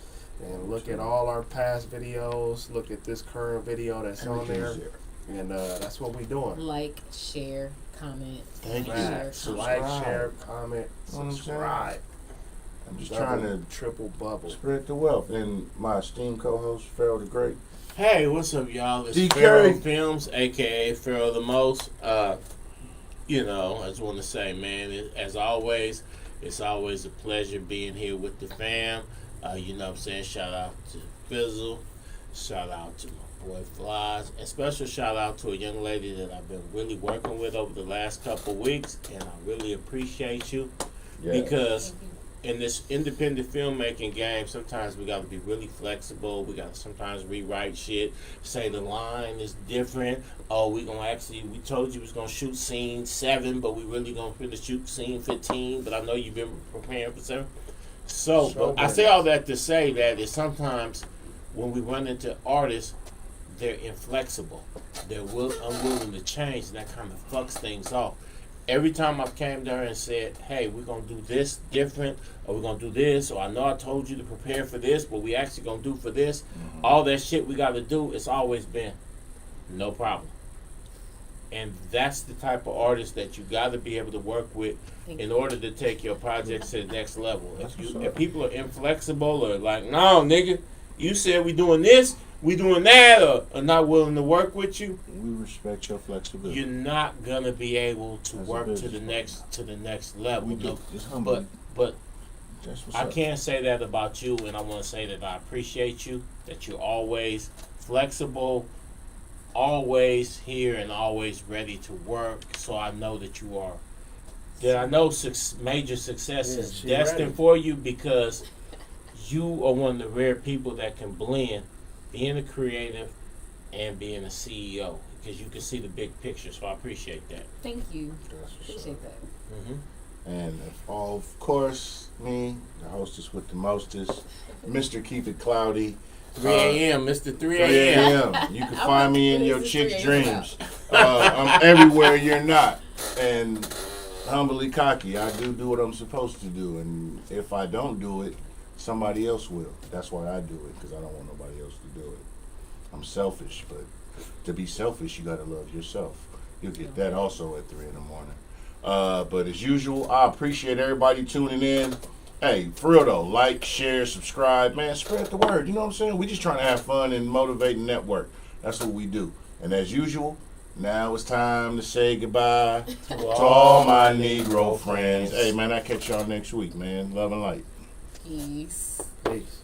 and look at all our past videos. Look at this current video that's on there. And that's what we doing. Like, share, comment. Thank you. Share, Like, Subscribe. share, comment, Know what I'm saying? subscribe. I'm just Double, trying to triple bubble. spread the wealth. And my esteemed co-host, Farrell the Great. Hey, what's up, y'all? It's D. Pharaoh Curry. Films, aka Pharaoh the Most. You know, I just want to say, man, as always, it's always a pleasure being here with the fam. You know what I'm saying? Shout out to Fizzle. Shout out to my boy Flies. And special shout out to a young lady that I've been really working with over the last couple weeks. And I really appreciate you because in this independent filmmaking game, sometimes we got to be really flexible. We got to sometimes rewrite shit. Say the line is different. Oh, we told you we was gonna shoot scene 7, but we really gonna finish shoot scene 15. But I know you've been preparing for 7. So but I say all that to say that is sometimes when we run into artists, they're inflexible. They're unwilling to change, and that kind of fucks things off. Every time I've came there and said, hey, we're going to do this different, or we're going to do this, or I know I told you to prepare for this, but we actually going to do for this, all that shit we got to do, it's always been no problem. And that's the type of artist that you got to be able to work with in order to take your projects to the next level. If people are inflexible or like, no, nigga, you said we doing this, we doing that, or are not willing to work with you, We respect your flexibility. you're not gonna be able to As a work to business the next level. We do. It's humble. But That's what's I up. can't say that about you, and I want to say that I appreciate you, that you're always flexible, always here, and always ready to work. So I know that you are. That I know major success Yeah, is she destined ready. for you because you are one of the rare people that can blend being a creative and being a CEO because you can see the big picture. So I appreciate that. Thank you. That's what's up. Appreciate that. And of course, me, the hostess with the mostest, Mr. Keep It Cloudy. 3 a.m., Mr. 3 3 a.m. a.m. You can I'm find me looking in for your this chick's 3 a.m. dreams. I'm everywhere you're not. And humbly cocky, I do what I'm supposed to do. And if I don't do it, somebody else will. That's why I do it, because I don't want nobody else to do it. I'm selfish, but to be selfish, you got to love yourself. You'll get that also at 3 in the morning. But as usual, I appreciate everybody tuning in. Hey, for real though, like, share, subscribe, man, spread the word. You know what I'm saying? We just trying to have fun and motivate and network. That's what we do. And as usual, now it's time to say goodbye to all my Negro friends. Hey, man, I'll catch y'all next week, man. Love and light. Peace. Peace.